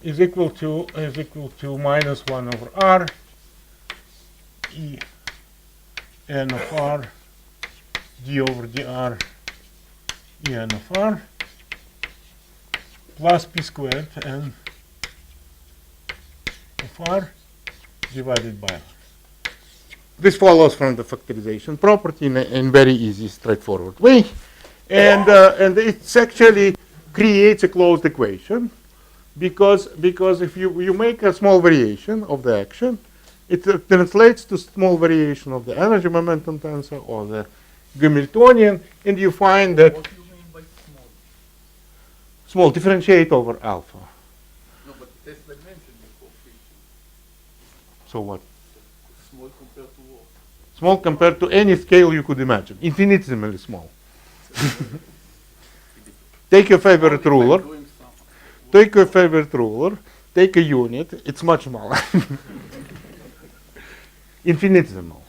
S1: is equal to minus 1 over r e n of r d over dr e n of r plus p squared n of r divided by r. This follows from the factorization property in a very easy, straightforward way. And it actually creates a closed equation because if you make a small variation of the action, it translates to small variation of the energy momentum tensor or the Hamiltonian, and you find that
S5: What do you mean by small?
S1: small differentiate over alpha.
S5: No, but that's dimension coefficient.
S1: So what?
S5: Small compared to what?
S1: Small compared to any scale you could imagine, infinitesimally small. Take your favorite ruler. Take your favorite ruler. Take a unit. It's much smaller. Infinitesimal.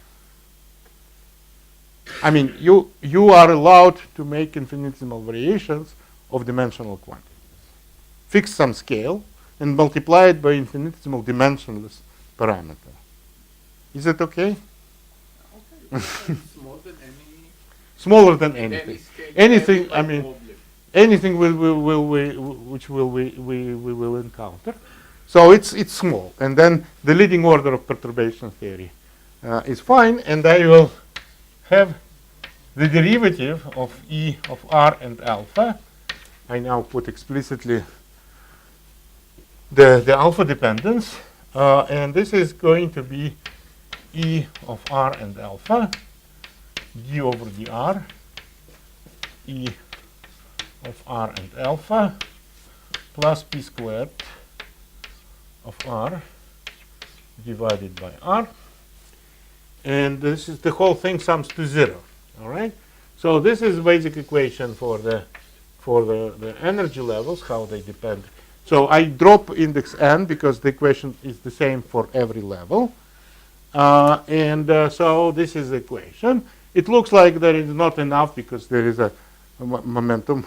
S1: I mean, you are allowed to make infinitesimal variations of dimensional quantities. Fix some scale and multiply it by infinitesimal dimensionless parameter. Is it okay?
S5: Okay, small than any.
S1: Smaller than
S5: Any
S1: anything.
S5: scale,
S1: Anything,
S5: any
S1: I mean,
S5: problem.
S1: anything we will encounter. So it's small, and then the leading order of perturbation theory is fine, and I will have the derivative of E of r and alpha. I now put explicitly the alpha dependence, and this is going to be E of r and alpha d over dr E of r and alpha plus p squared of r divided by r, and this is the whole thing sums to 0. All right, so this is the basic equation for the energy levels, how they depend. So I drop index n because the equation is the same for every level, so this is the equation. It looks like there is not enough because there is a momentum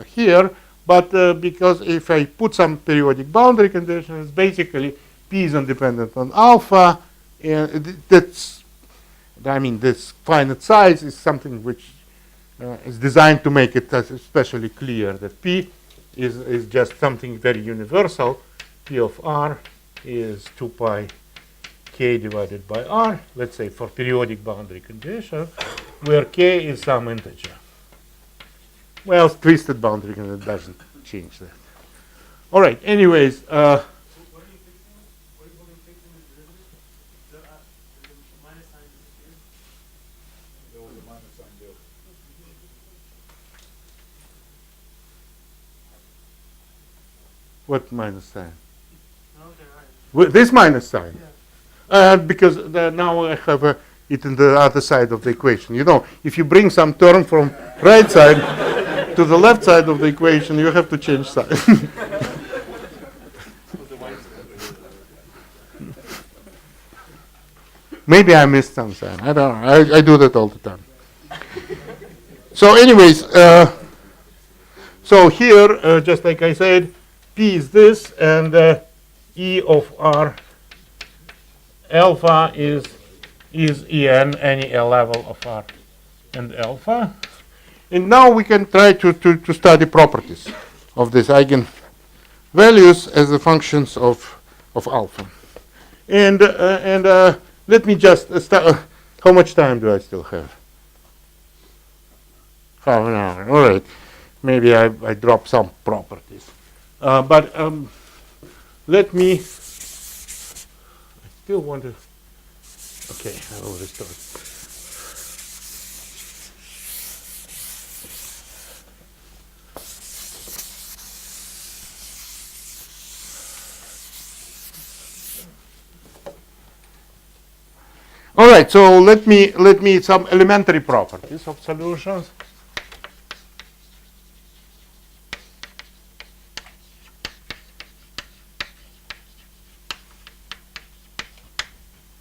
S1: here, but because if I put some periodic boundary conditions, basically p is independent on alpha, and that's, I mean, this finite size is something which is designed to make it especially clear that p is just something very universal. P of r is 2 pi k divided by r, let's say for periodic boundary condition, where k is some integer. Well, twisted boundary condition doesn't change that. All right, anyways,
S3: What are you fixing? What are you fixing this derivative? The minus sign disappears.
S2: There was a minus sign there.
S1: what minus sign?
S3: Okay, right.
S1: This minus sign. Because now I have it in the other side of the equation. You know, if you bring some term from right side to the left side of the equation, you have to change side. Maybe I missed some sign. I don't know. I do that all the time. So anyways, so here, just like I said, P is this, and E of R alpha is En, any L level of R and alpha. And now we can try to study properties of these eigenvalues as the functions of alpha. And let me just start. How much time do I still have? Half an hour. All right. Maybe I drop some properties. But let me. I still want to. Okay, I will restart. All right, so let me some elementary properties of solutions.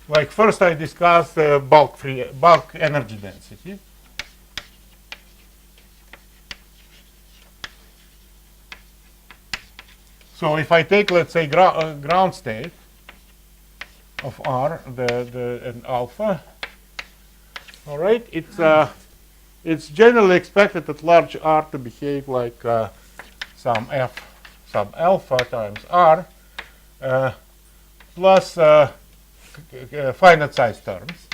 S1: Like first I discussed bulk energy density. So if I take, let's say, ground state of R, and alpha, all right, it's generally expected at large R to behave like some f sub alpha times R plus finite size terms.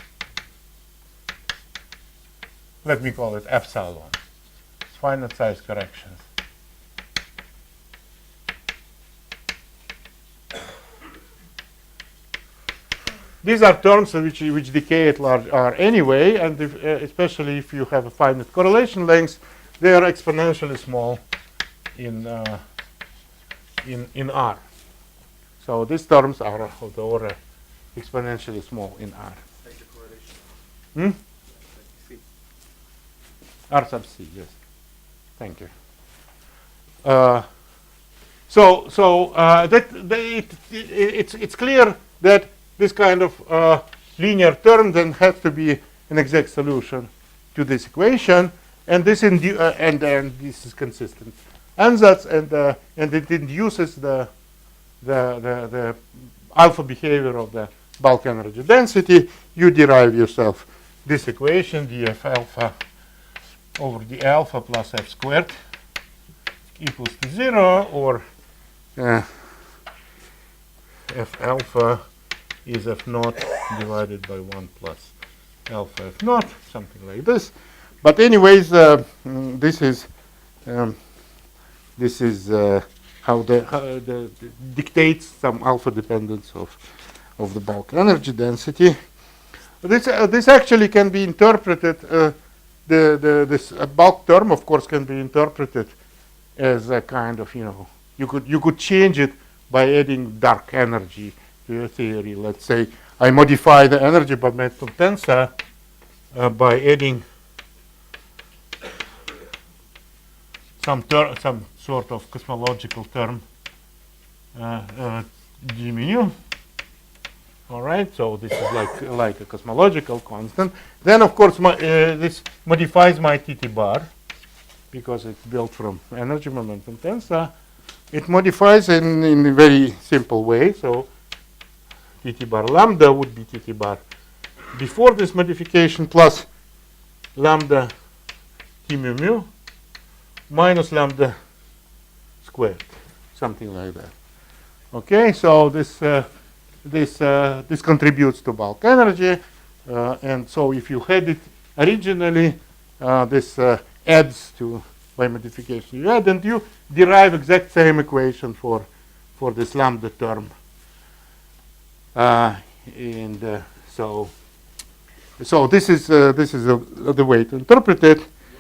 S1: Let me call it epsilon. It's finite size corrections. These are terms which decay at large R anyway, and especially if you have a finite correlation length, they are exponentially small in R. So these terms are of the order exponentially small in R.
S3: Like the correlation.
S1: Hmm?
S3: C.
S1: R sub C, yes. Thank you. It's clear that this kind of linear term then has to be an exact solution to this equation, and this and this is consistent ansatz, and it induces the alpha behavior of the bulk energy density. You derive yourself this equation, df alpha over d alpha plus f squared equals to 0, or f alpha is f naught divided by 1 plus alpha f naught, something like this. But anyways, this is how the dictates some alpha dependence of the bulk energy density. This actually can be interpreted. This bulk term, of course, can be interpreted as a kind of, you could change it by adding dark energy to your theory. Let's say I modify the energy momentum tensor by adding some sort of cosmological term g mu. All right, so this is like a cosmological constant. Then, of course, this modifies my T-Tbar because it's built from energy momentum tensor. It modifies in a very simple way. So T-Tbar lambda would be T-Tbar before this modification plus lambda T mu mu minus lambda squared, something like that. Okay, so this contributes to bulk energy, and so if you had it originally, this adds to by modification you add, and you derive exact same equation for this lambda term, and so this is the way to interpret it.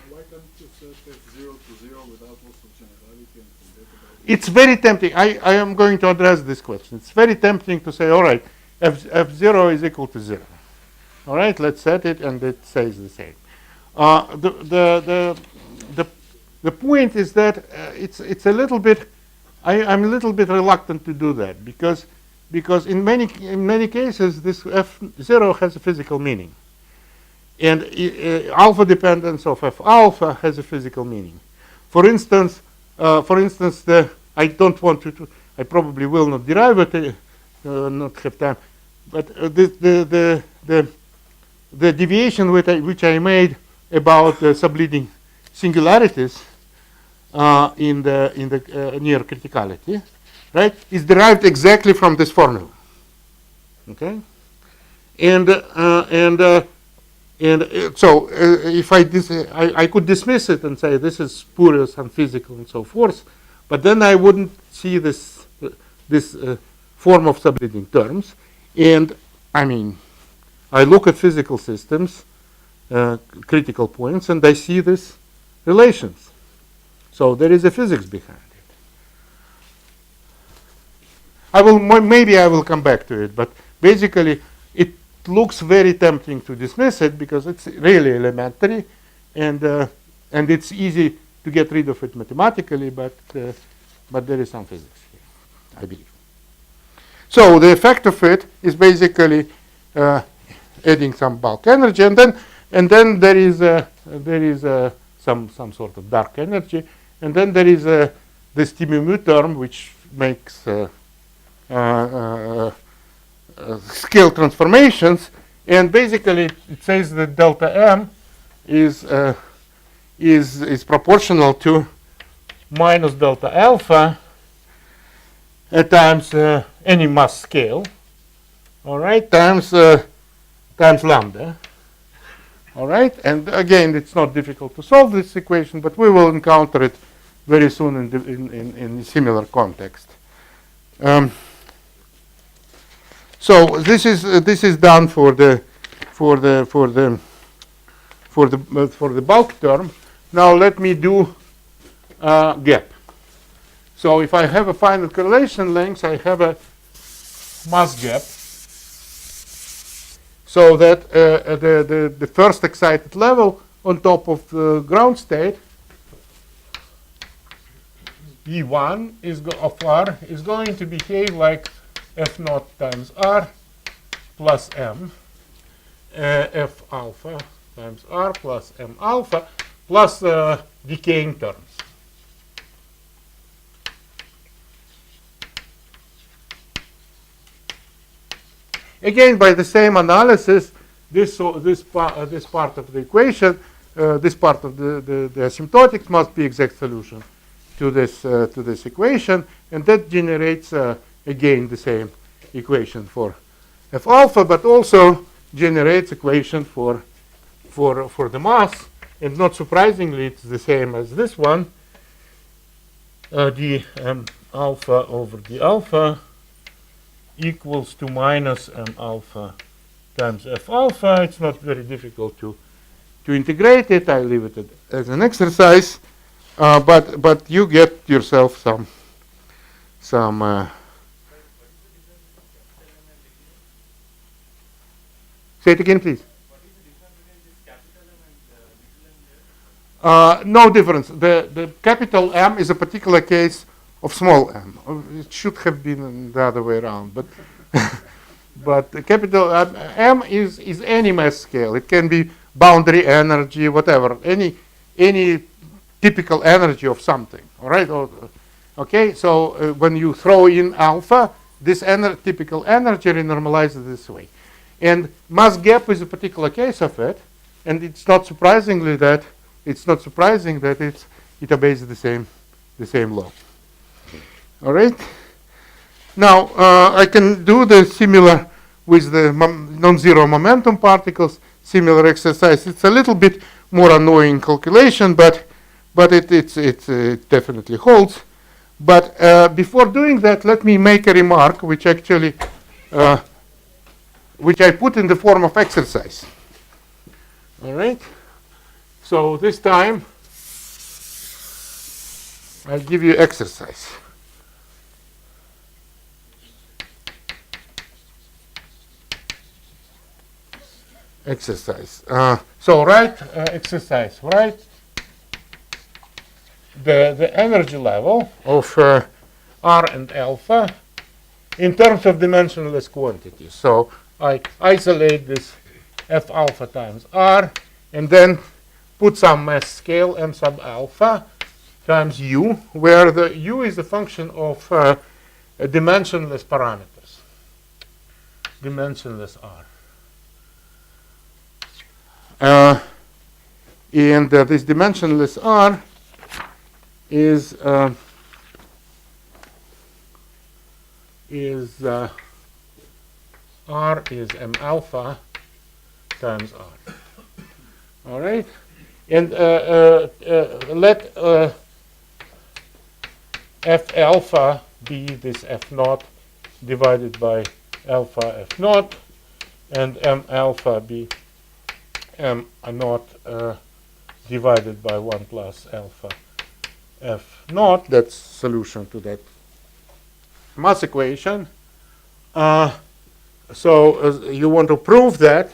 S2: Why can't you set f0 to 0 without loss of generality and forget about it?
S1: It's very tempting. I am going to address this question. It's very tempting to say, all right, f0 is equal to 0. All right, let's set it, and it says the same. The point is that it's a little bit. I'm a little bit reluctant to do that because in many cases this f0 has a physical meaning, and alpha dependence of f alpha has a physical meaning. For instance, I don't want to. I probably will not derive it. Not have time. But the deviation which I made about subleading singularities in the near criticality, right, is derived exactly from this formula. Okay, so if I could dismiss it and say this is spurious, unphysical, and so forth, but then I wouldn't see this form of subleading terms. And I mean, I look at physical systems, critical points, and I see these relations. So there is a physics behind it. Maybe I will come back to it, but basically looks very tempting to dismiss it because it's really elementary, and it's easy to get rid of it mathematically, but there is some physics here, I believe. So the effect of it is basically adding some bulk energy, and then there is some sort of dark energy, and then there is this T-mu term which makes scale transformations, and basically it says that delta m is proportional to minus delta alpha times any mass scale, all right, times lambda, all right. And again, it's not difficult to solve this equation, but we will encounter it very soon in similar context. So this is done for the bulk term. Now let me do gap. So if I have a finite correlation length, I have a mass gap. So that the first excited level on top of the ground state, E1 of R is going to behave like F naught times R plus M, F alpha times R plus M alpha plus decaying terms. Again, by the same analysis, this part of the equation, this part of the asymptotics must be exact solution to this equation, and that generates again the same equation for F alpha, but also generates equation for the mass, and not surprisingly, it's the same as this one, d m alpha over d alpha equals to minus m alpha times F alpha. It's not very difficult to integrate it. I leave it as an exercise, but you get yourself some. Say it again, please. No difference. The capital M is a particular case of small m. It should have been the other way around, but but the capital M is any mass scale. It can be boundary energy, whatever, any typical energy of something. All right. Okay. So when you throw in alpha, this typical energy renormalizes this way, and mass gap is a particular case of it, and it's not surprising that it obeys the same law. All right. Now I can do the similar with the non-zero momentum particles. Similar exercise. It's a little bit more annoying calculation, but it definitely holds. But before doing that, let me make a remark, which actually which I put in the form of exercise. All right. So this time I'll give you exercise. Exercise. So write exercise. Write the energy level of R and alpha in terms of dimensionless quantities. So I isolate this F alpha times R, and then put some mass scale m sub alpha times u, where the u is a function of dimensionless parameters, dimensionless R. And this dimensionless R is R is m alpha times R. All right, and let f alpha be this f naught divided by alpha f naught, and m alpha be m naught divided by 1 plus alpha f naught. That's solution to that mass equation. So you want to prove that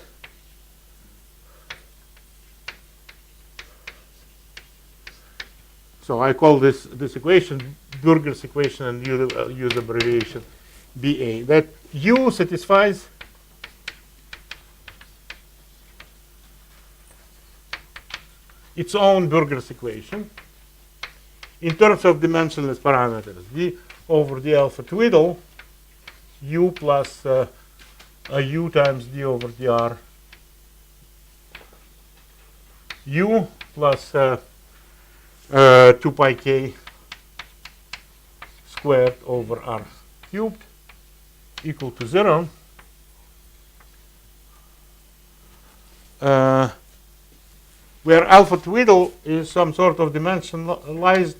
S1: so I call this equation Burger's equation and use abbreviation BA, that U satisfies its own Burger's equation in terms of dimensionless parameters, d over d alpha twiddle, U plus U times d over dr, U plus 2 pi k squared over r cubed equal to 0. Where alpha twiddle is some sort of dimensionalized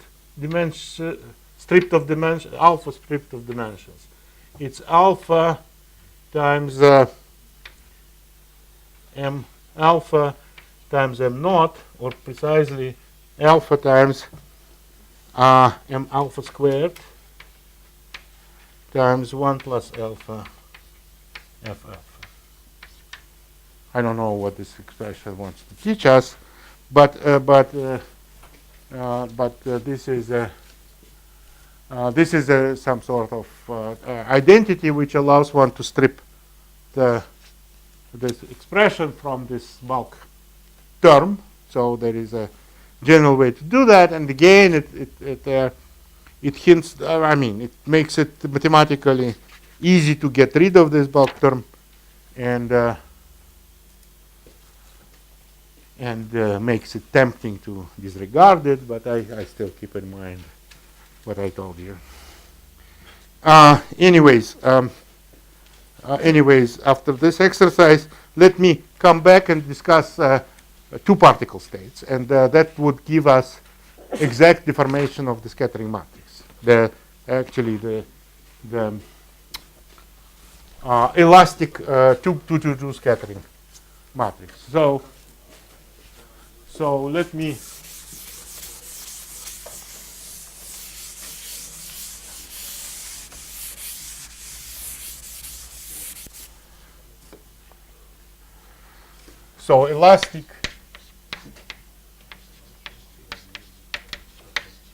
S1: stripped of dimension, alpha stripped of dimensions. It's alpha times m alpha times m naught, or precisely alpha times m alpha squared times 1 plus alpha f alpha. I don't know what this expression wants to teach us, but this is some sort of identity which allows one to strip this expression from this bulk term. So there is a general way to do that, and again, it hints. I mean, it makes it mathematically easy to get rid of this bulk term, and makes it tempting to disregard it. But I still keep in mind what I told you. Anyways, after this exercise, let me come back and discuss two particle states, and that would give us exact deformation of the scattering matrix. The elastic 2 scattering matrix. So let me elastic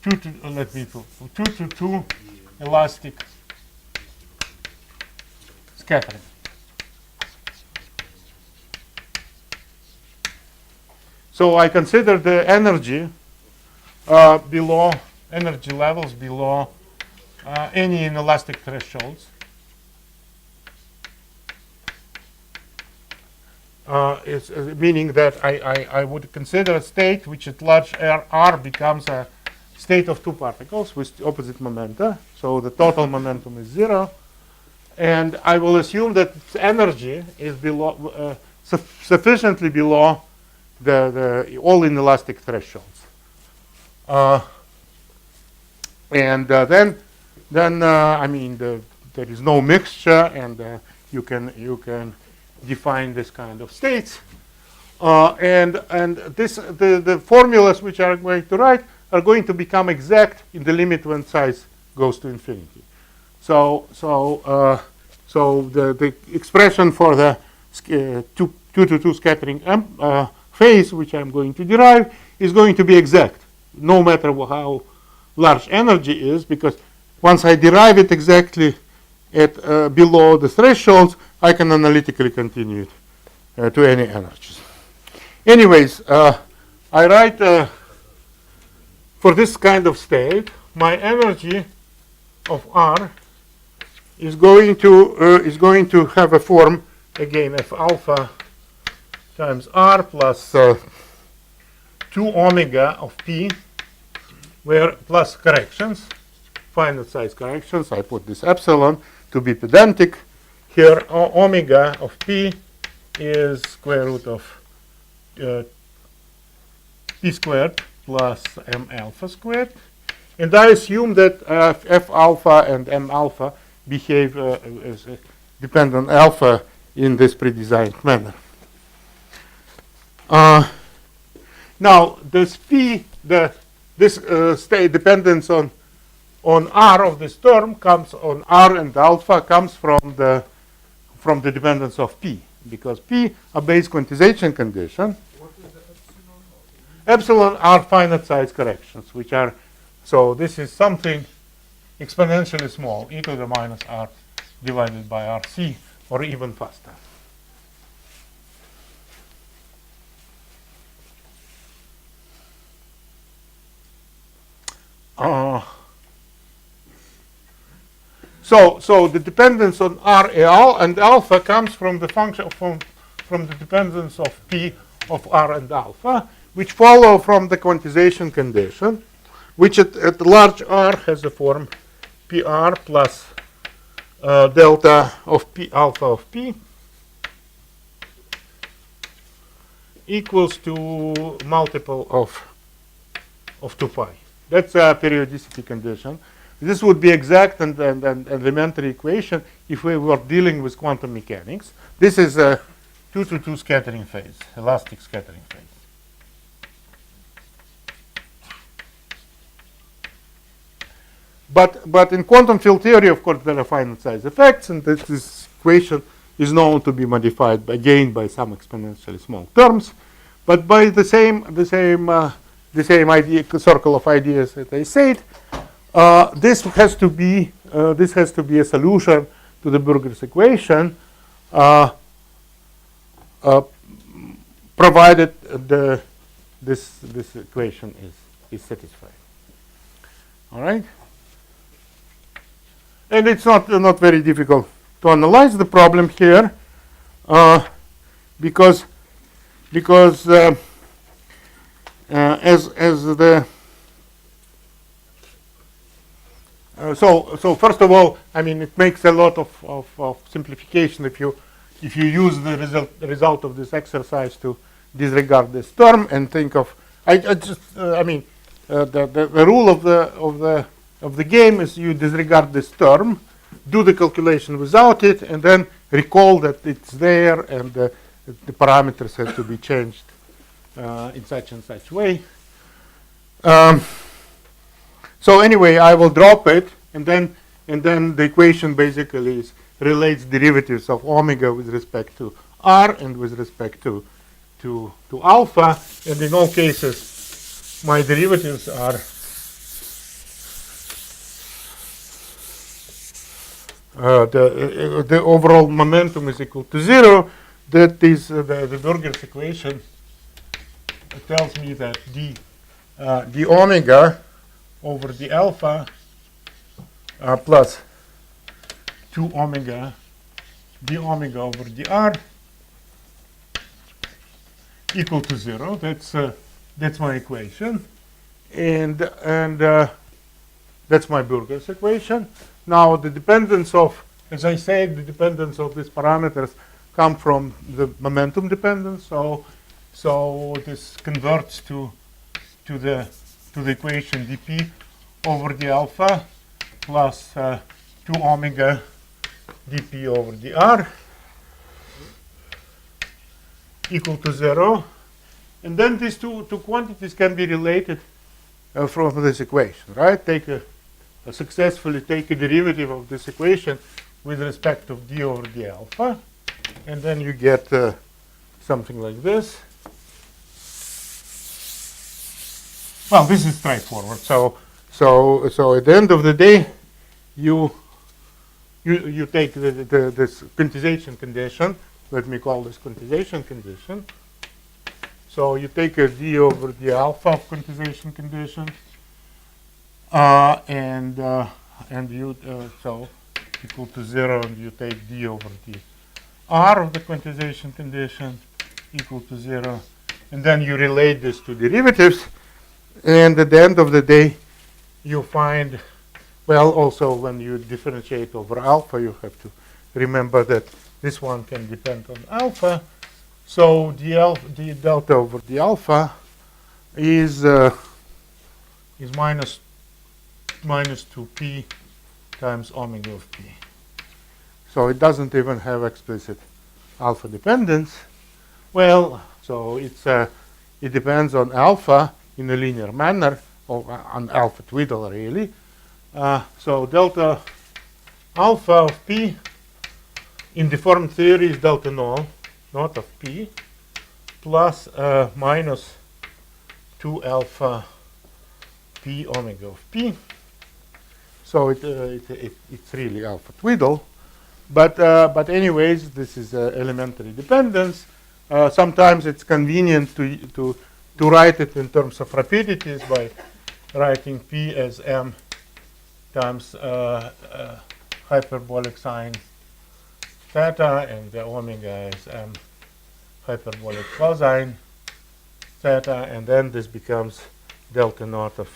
S1: 2 to 2 elastic scattering. So I consider the energy energy levels below any inelastic thresholds. It's meaning that I would consider a state which at large r becomes a state of two particles with opposite momenta. So the total momentum is 0, and I will assume that its energy is below sufficiently below the all inelastic thresholds, and then I mean there is no mixture, and you can define this kind of states, and the formulas which I'm going to write are going to become exact in the limit when size goes to infinity. So the expression for the 2 to 2 scattering phase, which I'm going to derive, is going to be exact, no matter how large energy is, because once I derive it exactly at below the thresholds, I can analytically continue it to any energies. Anyways, I write for this kind of state, my energy of R is going to have a form again f alpha times r plus 2 omega of p, where plus corrections, finite size corrections. I put this epsilon to be pedantic. Here omega of p is square root of p squared plus m alpha squared, and I assume that f alpha and m alpha behave as depend on alpha in this predesigned manner. Now this p, this state dependence on R of this term comes on R and alpha comes from from the dependence of P, because P a base quantization condition.
S2: What is the epsilon?
S1: Epsilon are finite size corrections, which are, so this is something exponentially small, e to the minus r divided by rc, or even faster. So the dependence on R and alpha comes from the function from the dependence of P of R and alpha, which follow from the quantization condition, which at large R has the form PR plus delta of P alpha of P equals to multiple of 2 pi. That's a periodicity condition. This would be exact and elementary equation if we were dealing with quantum mechanics. This is a 2 to 2 scattering phase, elastic scattering phase. But in quantum field theory, of course, there are finite size effects, and this equation is known to be modified again by some exponentially small terms, but by the same idea, circle of ideas that I said. This has to be a solution to the Burger's equation, provided this equation is satisfied. All right, and it's not very difficult to analyze the problem here, because as the so first of all, I mean, it makes a lot of simplification if you use the result of this exercise to disregard this term and think of the rule of the game is you disregard this term, do the calculation without it, and then recall that it's there and the parameters have to be changed in such and such way. So anyway, I will drop it, and then the equation basically relates derivatives of omega with respect to r and with respect to alpha, and in all cases, my derivatives are the overall momentum is equal to 0. That is the Burger's equation. It tells me that d omega over the alpha plus 2 omega d omega over the r equal to 0. That's my equation, and that's my Burger's equation. Now the dependence of, as I said, the dependence of these parameters come from the momentum dependence. So this converts to the equation dp over the alpha plus 2 omega dp over the r equal to 0. And then these two quantities can be related from this equation, right? Successfully take a derivative of this equation with respect of d over the alpha, and then you get something like this. Well, this is straightforward. So at the end of the day, you take this quantization condition. Let me call this quantization condition. So you take a d over the alpha of quantization condition, and you so equal to 0, and you take d over the r of the quantization condition equal to 0, and then you relate this to derivatives. And at the end of the day, you find, well, also when you differentiate over alpha, you have to remember that this one can depend on alpha. So the delta over the alpha is minus 2p times omega of p. So it doesn't even have explicit alpha dependence. Well, so it depends on alpha in a linear manner, or on alpha twiddle really. So delta alpha of p in deformed theory is delta naught of P plus minus 2 alpha P omega of P. So it's really alpha twiddle. But anyways, this is elementary dependence. Sometimes it's convenient to write it in terms of rapidities by writing P as m times hyperbolic sine theta, and the omega is m hyperbolic cosine theta, and then this becomes delta naught of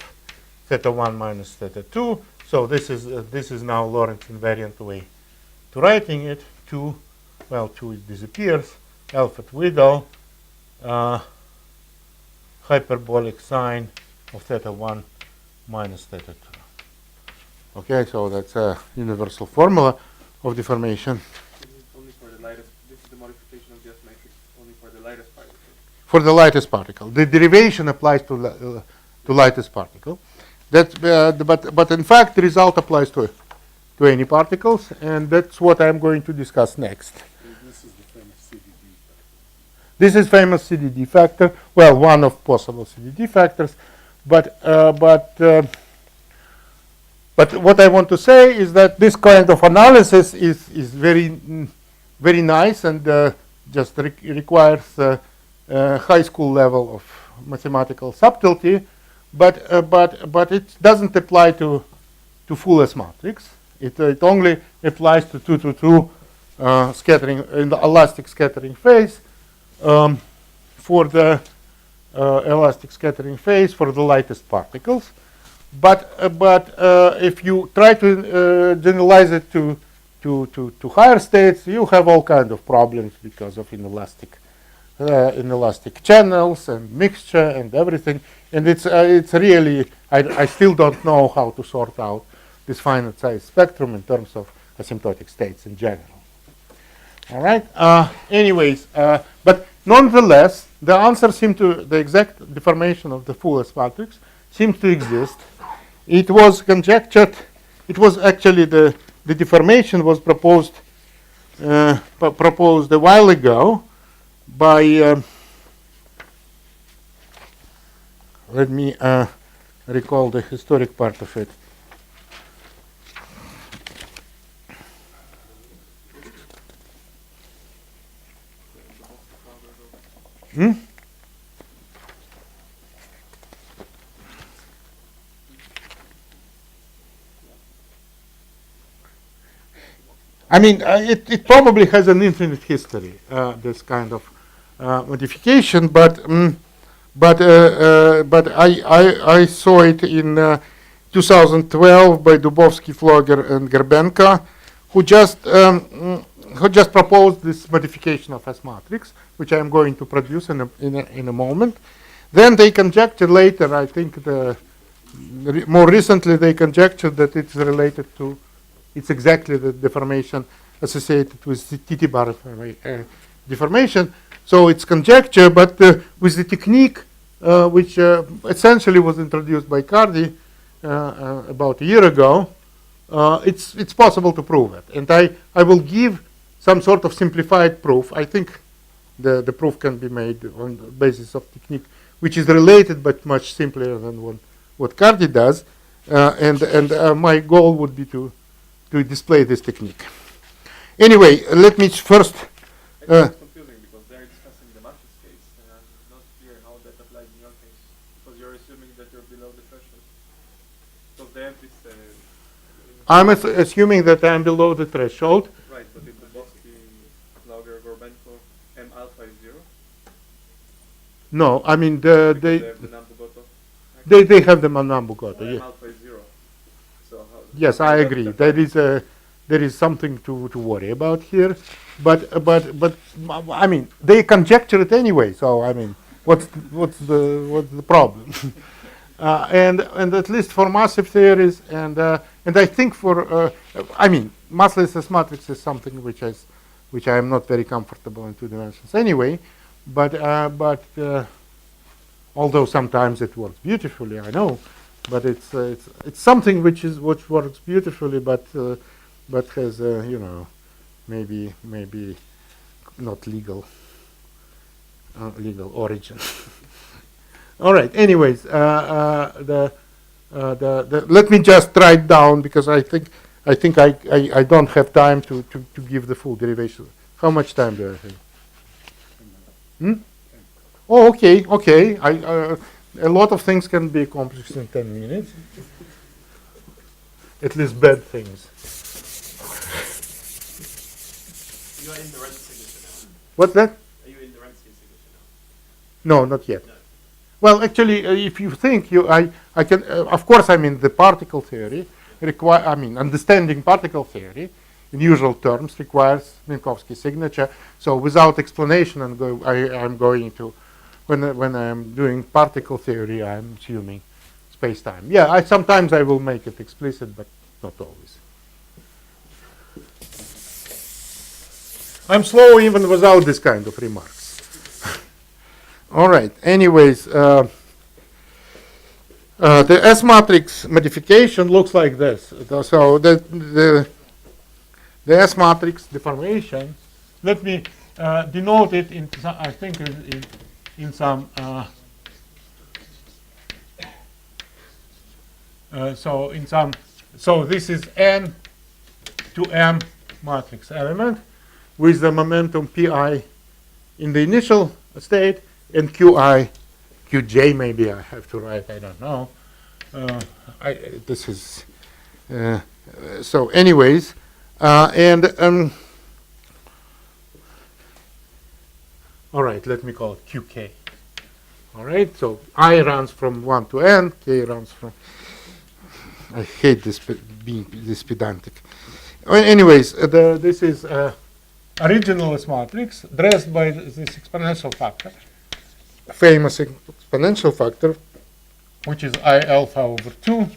S1: theta 1 minus theta 2. So this is now Lorentz invariant way to writing it. 2, well, 2 it disappears. Alpha twiddle hyperbolic sine of theta 1 minus theta 2. Okay, so that's a universal formula of deformation.
S3: This is only for the lightest. This is the modification of the S matrix only for the lightest particle.
S1: For the lightest particle, the derivation applies to lightest particle. That, but in fact, the result applies to any particles, and that's what I'm going to discuss next.
S2: This is the famous CDD factor.
S1: This is famous CDD factor. Well, one of possible CDD factors, but what I want to say is that this kind of analysis is very nice, and just requires high school level of mathematical subtlety, but it doesn't apply to full S matrix. It only applies to 2-to-2 scattering in the elastic scattering phase, for the elastic scattering phase for the lightest particles. But if you try to generalize it to higher states, you have all kinds of problems because of inelastic channels and mixture and everything. And it's really, I still don't know how to sort out this finite size spectrum in terms of asymptotic states in general. All right. Anyways, but nonetheless, the answer the exact deformation of the full S matrix seems to exist. It was conjectured. It was actually the deformation was proposed a while ago by. Let me recall the historic part of it. I mean, it probably has an infinite history, this kind of modification, but I saw it in 2012 by Dubovsky, Flogger, and Gerbenka, who just proposed this modification of S matrix, which I am going to produce in a moment. Then they conjectured later, I think more recently they conjectured that it's related to, it's exactly the deformation associated with the T-Tbar deformation. So it's conjecture, but with the technique which essentially was introduced by Cardi about a year ago, it's possible to prove it. And I will give some sort of simplified proof. I think the proof can be made on the basis of technique which is related but much simpler than what Cardi does. And my goal would be to display this technique. Anyway, let me first.
S3: It's confusing because they're discussing the matrix case, and I'm not clear how that applies in your case, because you're assuming that you're below the threshold. So they have this.
S1: I'm assuming that I'm below the threshold.
S3: Right, but in the Dubovsky, Flogger, Gorbenko, M alpha is 0.
S1: No, I mean
S3: They have the Nambu-Goto.
S1: they have the Nambu-Goto.
S3: M
S1: Yeah.
S3: alpha is 0. So how,
S1: Yes, I agree. There is something to worry about here, but I mean they conjecture it anyway. So I mean, what's the problem? And at least for massive theories, and I think for I mean massless S matrix is something which I am not very comfortable in 2 dimensions anyway, but although sometimes it works beautifully, I know. But it's something which works beautifully, but has maybe not legal origin. All right. Anyways, let me just write down, because I think I don't have time to give the full derivation. How much time do I have? Oh, okay. A lot of things can be accomplished in 10 minutes. At least bad things.
S3: You are in the rent signature now.
S1: What's that?
S3: Are you in the rent signature
S1: No, not yet.
S3: No.
S1: Well, actually, if you think I can, of course, I mean, the particle theory understanding particle theory in usual terms requires Minkowski signature. So without explanation, I'm going to, when I'm doing particle theory, I'm assuming space-time. Yeah, sometimes I will make it explicit, but not always. I'm slow even without this kind of remarks. All right. Anyways, the S-matrix modification looks like this. So the S-matrix deformation, let me denote it in some, I think in some. So this is N to M matrix element with the momentum Pi in the initial state and Qj maybe I have to write, I don't know. This is, so anyways, all right, let me call it Qk. All right, so I runs from 1 to N, K runs from, I hate this being this pedantic. Well, anyways, this is original S matrix dressed by this exponential factor, famous exponential factor, which is I alpha over 2,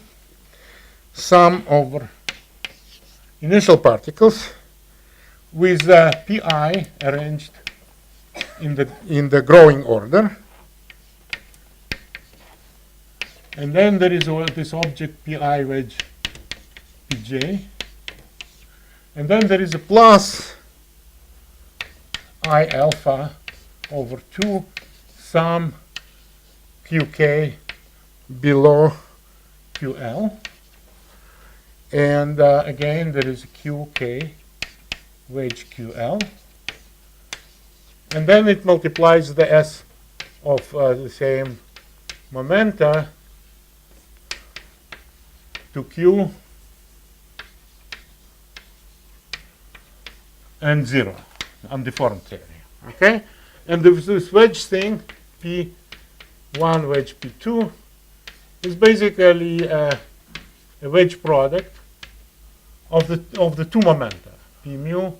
S1: sum over initial particles with Pi arranged in the growing order. And then there is this object Pi wedge Pj. And then there is a plus I alpha over 2 sum Qk below Ql. And again, there is a Qk wedge Ql. And then it multiplies the S of the same momenta to Q and 0 on deformed theory. Okay? And this wedge thing, P1 wedge P2, is basically a wedge product of the two momenta, P mu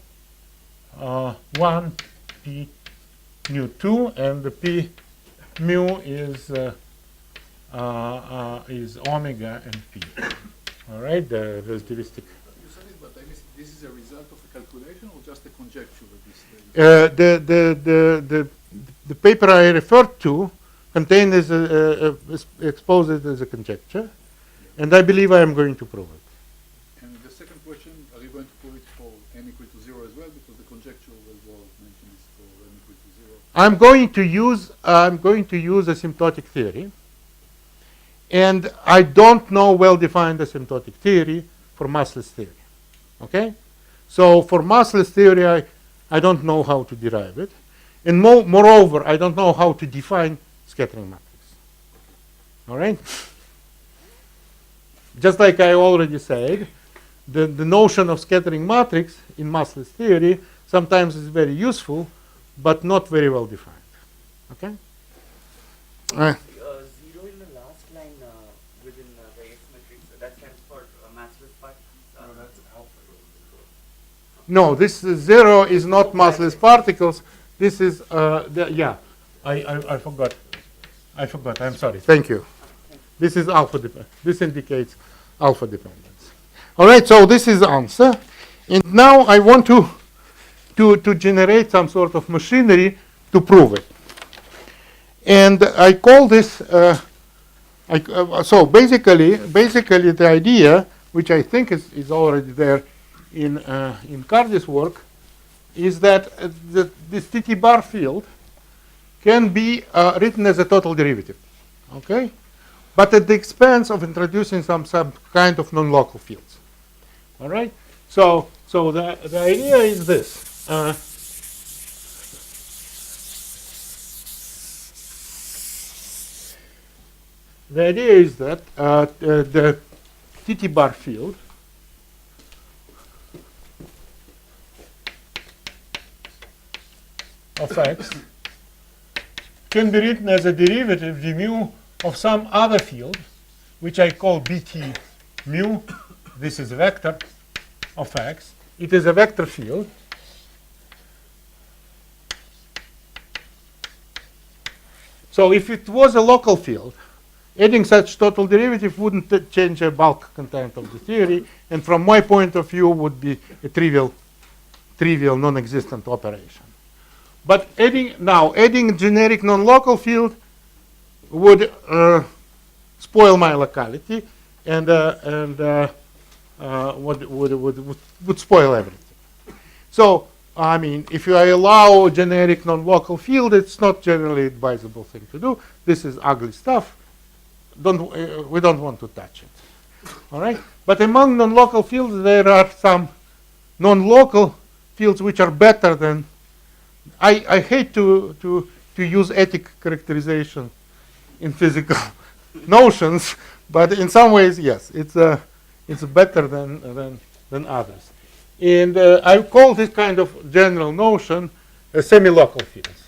S1: 1, P mu 2, and the P mu is omega and P. All right, the relativistic.
S5: You said it, but I missed. This is a result of a calculation or just a conjecture at this stage?
S1: The paper I referred to contained exposed it as a conjecture, and I believe I am going to prove it.
S5: And the second question, are you going to prove it for n equal to 0 as well? Because the conjecture was mentioned is for n equal to 0.
S1: I'm going to use asymptotic theory, and I don't know well-defined asymptotic theory for massless theory. Okay, so for massless theory, I don't know how to derive it, and moreover, I don't know how to define scattering matrix. All right. Just like I already said, the notion of scattering matrix in massless theory sometimes is very useful, but not very well defined. Okay?
S7: Zero in the last line within the S matrix, that stands for massless particles.
S2: No, that's alpha.
S1: No, this 0 is not massless particles. This is, yeah, I forgot. I'm sorry. Thank you. This is alpha dependent. This indicates alpha dependence. All right, so this is the answer. And now I want to generate some sort of machinery to prove it. And I call this, so basically the idea, which I think is already there in Cardi's work, is that this T-Bar field can be written as a total derivative, okay? But at the expense of introducing some kind of non-local fields, all right? So the idea is this. The idea is that the T-Bar field of x can be written as a derivative d mu of some other field, which I call bt mu. This is a vector of x. It is a vector field. So if it was a local field, adding such total derivative wouldn't change the bulk content of the theory, and from my point of view would be a trivial non-existent operation. But adding generic non-local field would spoil my locality and would spoil everything. So I mean, if you allow generic non-local field, it's not generally advisable thing to do. This is ugly stuff. We don't want to touch it. All right. But among non-local fields, there are some non-local fields which are better than. I hate to use ethic characterization in physical notions, but in some ways, yes, it's better than others. And I call this kind of general notion semi-local fields.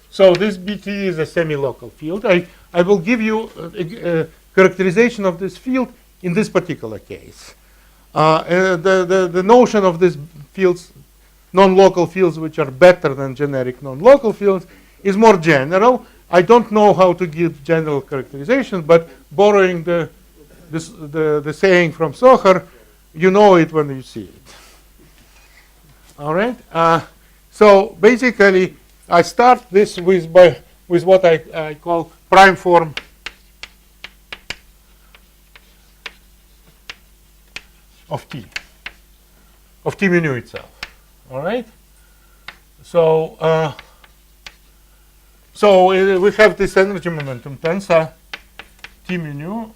S1: So this BT is a semi-local field. I will give you a characterization of this field in this particular case. The notion of these fields, non-local fields, which are better than generic non-local fields, is more general. I don't know how to give general characterization, but borrowing the saying from Socher, you know it when you see it. All right. So basically, I start this with what I call prime form of T mu nu itself. All right. So we have this energy momentum tensor T mu nu,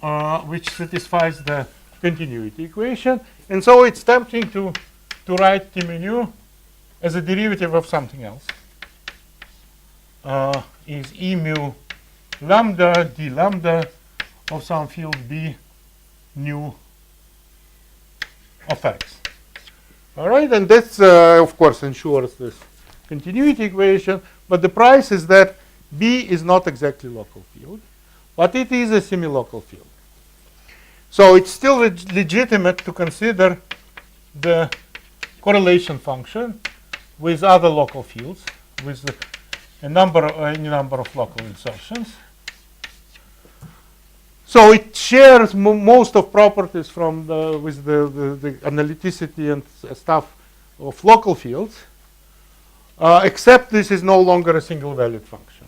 S1: which satisfies the continuity equation, and so it's tempting to write T mu nu as a derivative of something else. Is E mu lambda d lambda of some field B nu of x. All right, and this of course ensures this continuity equation, but the price is that B is not exactly local field, but it is a semi-local field. So it's still legitimate to consider the correlation function with other local fields, with any number of local insertions. So it shares most of properties from with the analyticity and stuff of local fields, except this is no longer a single valued function.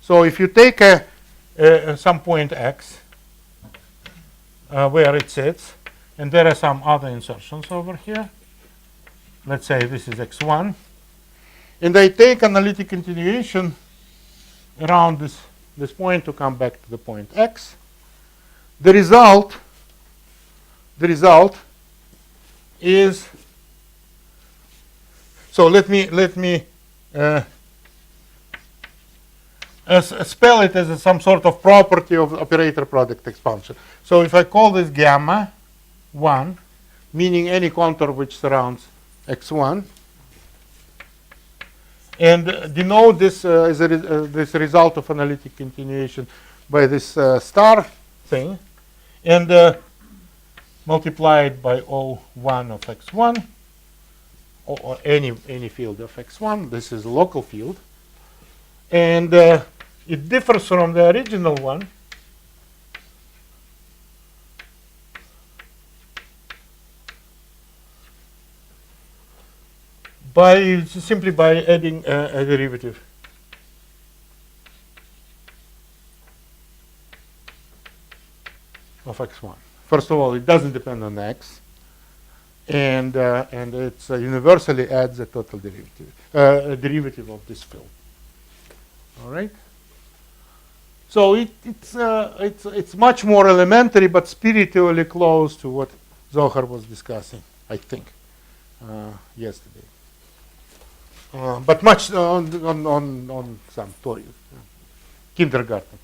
S1: So if you take some point x where it sits, and there are some other insertions over here, let's say this is x1, and I take analytic continuation around this point to come back to the point x, the result is, so let me spell it as some sort of property of operator product expansion. So if I call this gamma 1, meaning any contour which surrounds x1, and denote this as this result of analytic continuation by this star thing, and multiply it by O1 of x1, or any field of x1. This is a local field, and it differs from the original one simply by adding a derivative. of x1. First of all, it doesn't depend on x, and it's universally adds a total derivative, a derivative of this field. All right. So it's much more elementary, but spiritually close to what Zohar was discussing, I think, yesterday. But much on some kindergarten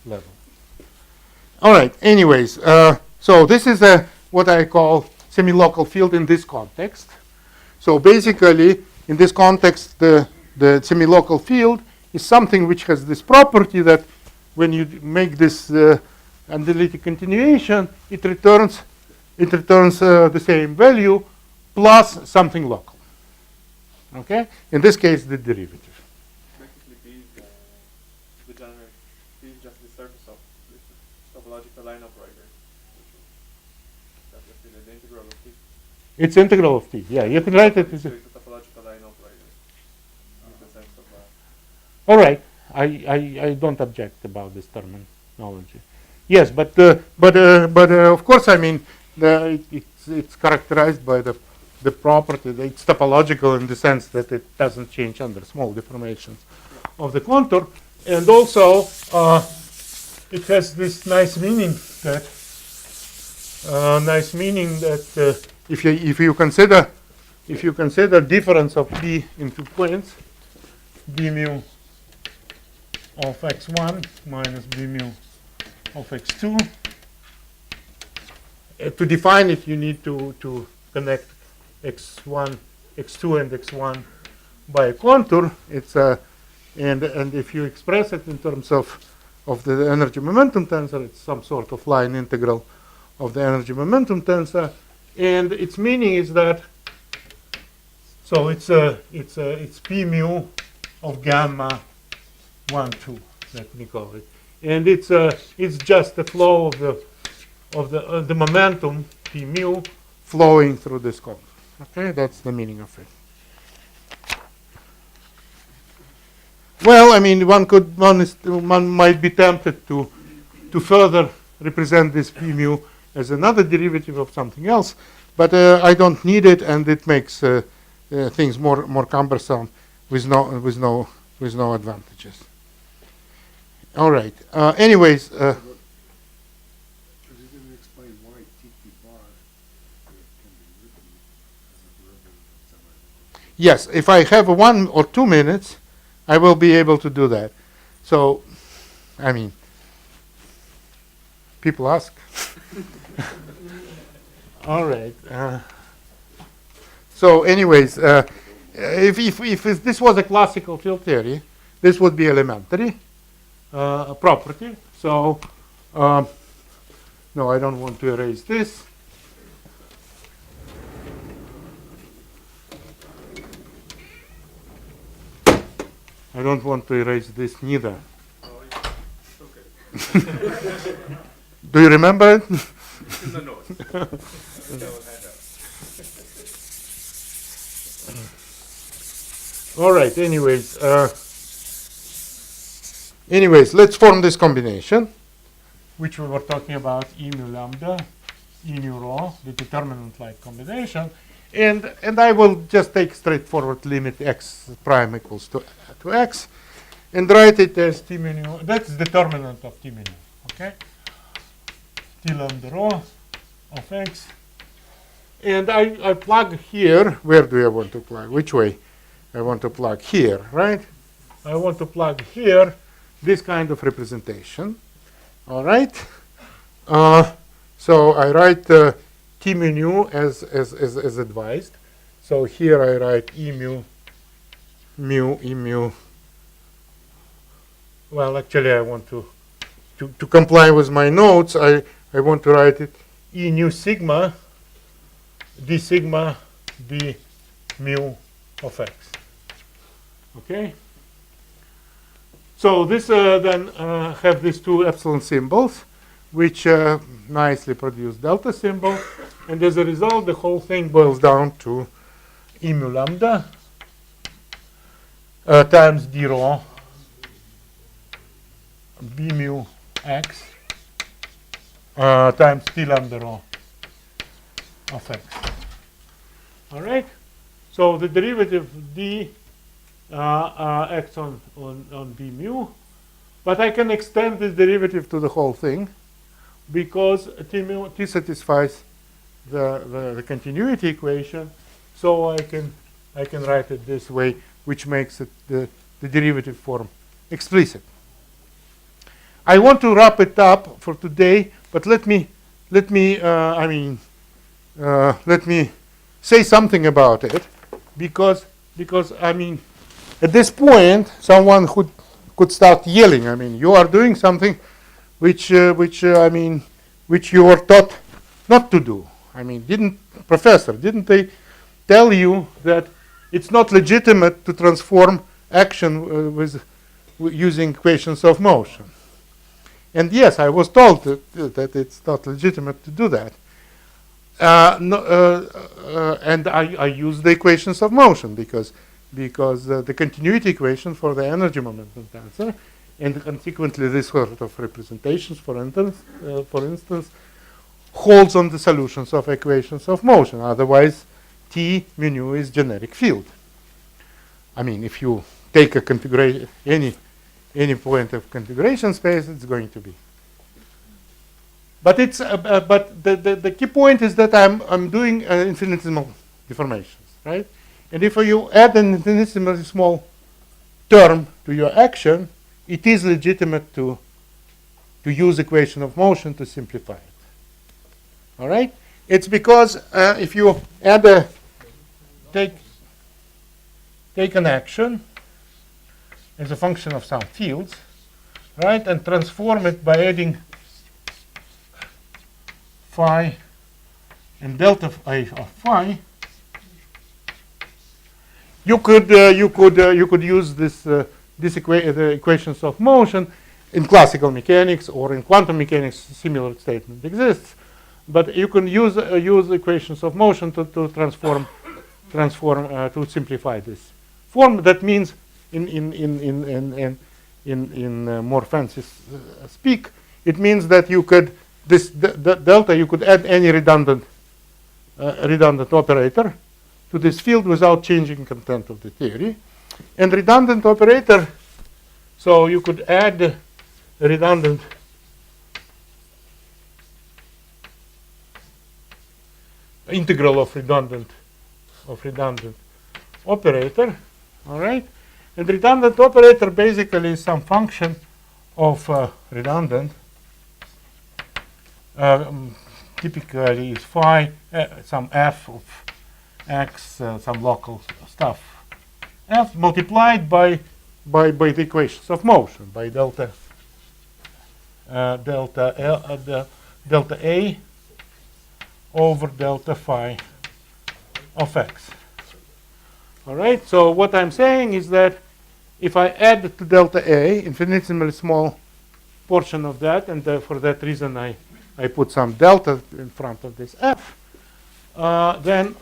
S1: level. All right. Anyways, so this is what I call semi-local field in this context. So basically, in this context, the semi-local field is something which has this property that when you make this analytic continuation, it returns the same value plus something local. Okay? In this case, the derivative.
S3: Basically, B is the generic. B is just the surface of this topological line operator. That's the integral of T.
S1: It's integral of T. Yeah, you can write it.
S3: So it's a topological line operator. In the sense of.
S1: All right. I don't object about this terminology. Yes, but of course, I mean, it's characterized by the property that it's topological in the sense that it doesn't change under small deformations of the contour, and also it has this nice meaning that if you consider difference of B in 2 points, B mu of x1 minus b mu of x2. To define it, you need to connect x1, x2, and x1 by a contour. It's and if you express it in terms of the energy momentum tensor, it's some sort of line integral of the energy momentum tensor, and its meaning is that it's p mu of gamma 1, 2, let me call it, and it's just the flow of the momentum p mu flowing through this contour. Okay, that's the meaning of it. Well, I mean, one might be tempted to further represent this p mu as another derivative of something else, but I don't need it, and it makes things more cumbersome with no advantages. All right. Anyways,
S2: Because you didn't explain why T-Tbar can be written as a derivative of semi-local.
S1: yes, if I have 1 or 2 minutes, I will be able to do that. So, I mean, people ask. All right. So, anyways, if this was a classical field theory, this would be elementary property. So, no, I don't want to erase this. I don't want to erase this neither.
S3: Oh, it's okay.
S1: Do you remember it?
S3: In the notes.
S1: All right. Anyways, let's form this combination, which we were talking about: E mu lambda, E mu rho, the determinant-like combination, and I will just take straightforward limit x prime equals to x, and write it as T mu nu. That's determinant of T mu nu. Okay. T lambda rho of x, and I plug here. Where do I want to plug? Which way? I want to plug here, right? I want to plug here this kind of representation. All right. So I write T mu nu as advised. So here I write E mu E mu. Well, actually, I want to comply with my notes. I want to write it E nu sigma d sigma d mu of x. Okay. So this then have these two epsilon symbols, which nicely produce delta symbol, and as a result, the whole thing boils down to E mu lambda times d rho b mu x times T lambda rho of x. All right. So the derivative d x on b mu, but I can extend this derivative to the whole thing because t satisfies the continuity equation. So I can write it this way, which makes it the derivative form explicit. I want to wrap it up for today, but let me say something about it, because I mean, at this point, someone could start yelling. I mean, you are doing something which you were taught not to do. I mean, didn't they tell you that it's not legitimate to transform action using equations of motion? And yes, I was told that it's not legitimate to do that. And I use the equations of motion because the continuity equation for the energy momentum tensor, and consequently this sort of representations, for instance, holds on the solutions of equations of motion. Otherwise, T mu nu is generic field. I mean, if you take a configuration, any point of configuration space, it's going to be. But it's but the key point is that I'm doing infinitesimal deformations, right? And if you add an infinitesimally small term to your action, it is legitimate to use equation of motion to simplify it. All right? It's because if you add take an action as a function of some fields, right, and transform it by adding phi and delta phi of phi, you could use the equations of motion in classical mechanics, or in quantum mechanics. Similar statement exists, but you can use equations of motion to transform to simplify this form. That means in more fancy speak, it means that you could delta, you could add any redundant operator to this field without changing content of the theory. And redundant operator, so you could add a redundant integral of redundant operator. All right, and redundant operator basically is some function of redundant. Typically is phi, some f of x, some local stuff, f multiplied by the equations of motion, by delta a over delta phi of x. All right. So what I'm saying is that if I add to delta a infinitesimally small portion of that, and for that reason I put some delta in front of this f, then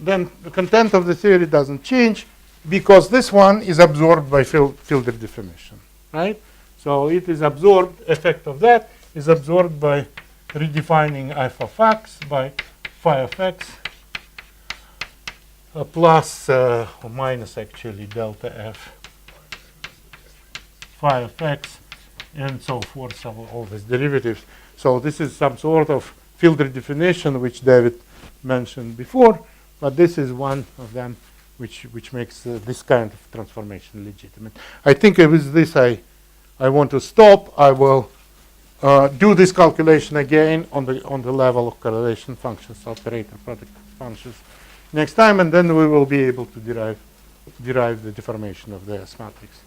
S1: the content of the theory doesn't change, because this one is absorbed by Fielder definition, right? So it is absorbed, effect of that is absorbed by redefining f of x by phi of x plus or minus actually delta f phi of x and so forth, so all these derivatives. So this is some sort of Fielder definition which David mentioned before, but this is one of them which makes this kind of transformation legitimate. I think with this I want to stop. I will do this calculation again on the level of correlation functions, operator product functions next time, and then we will be able to derive the deformation of the S matrix.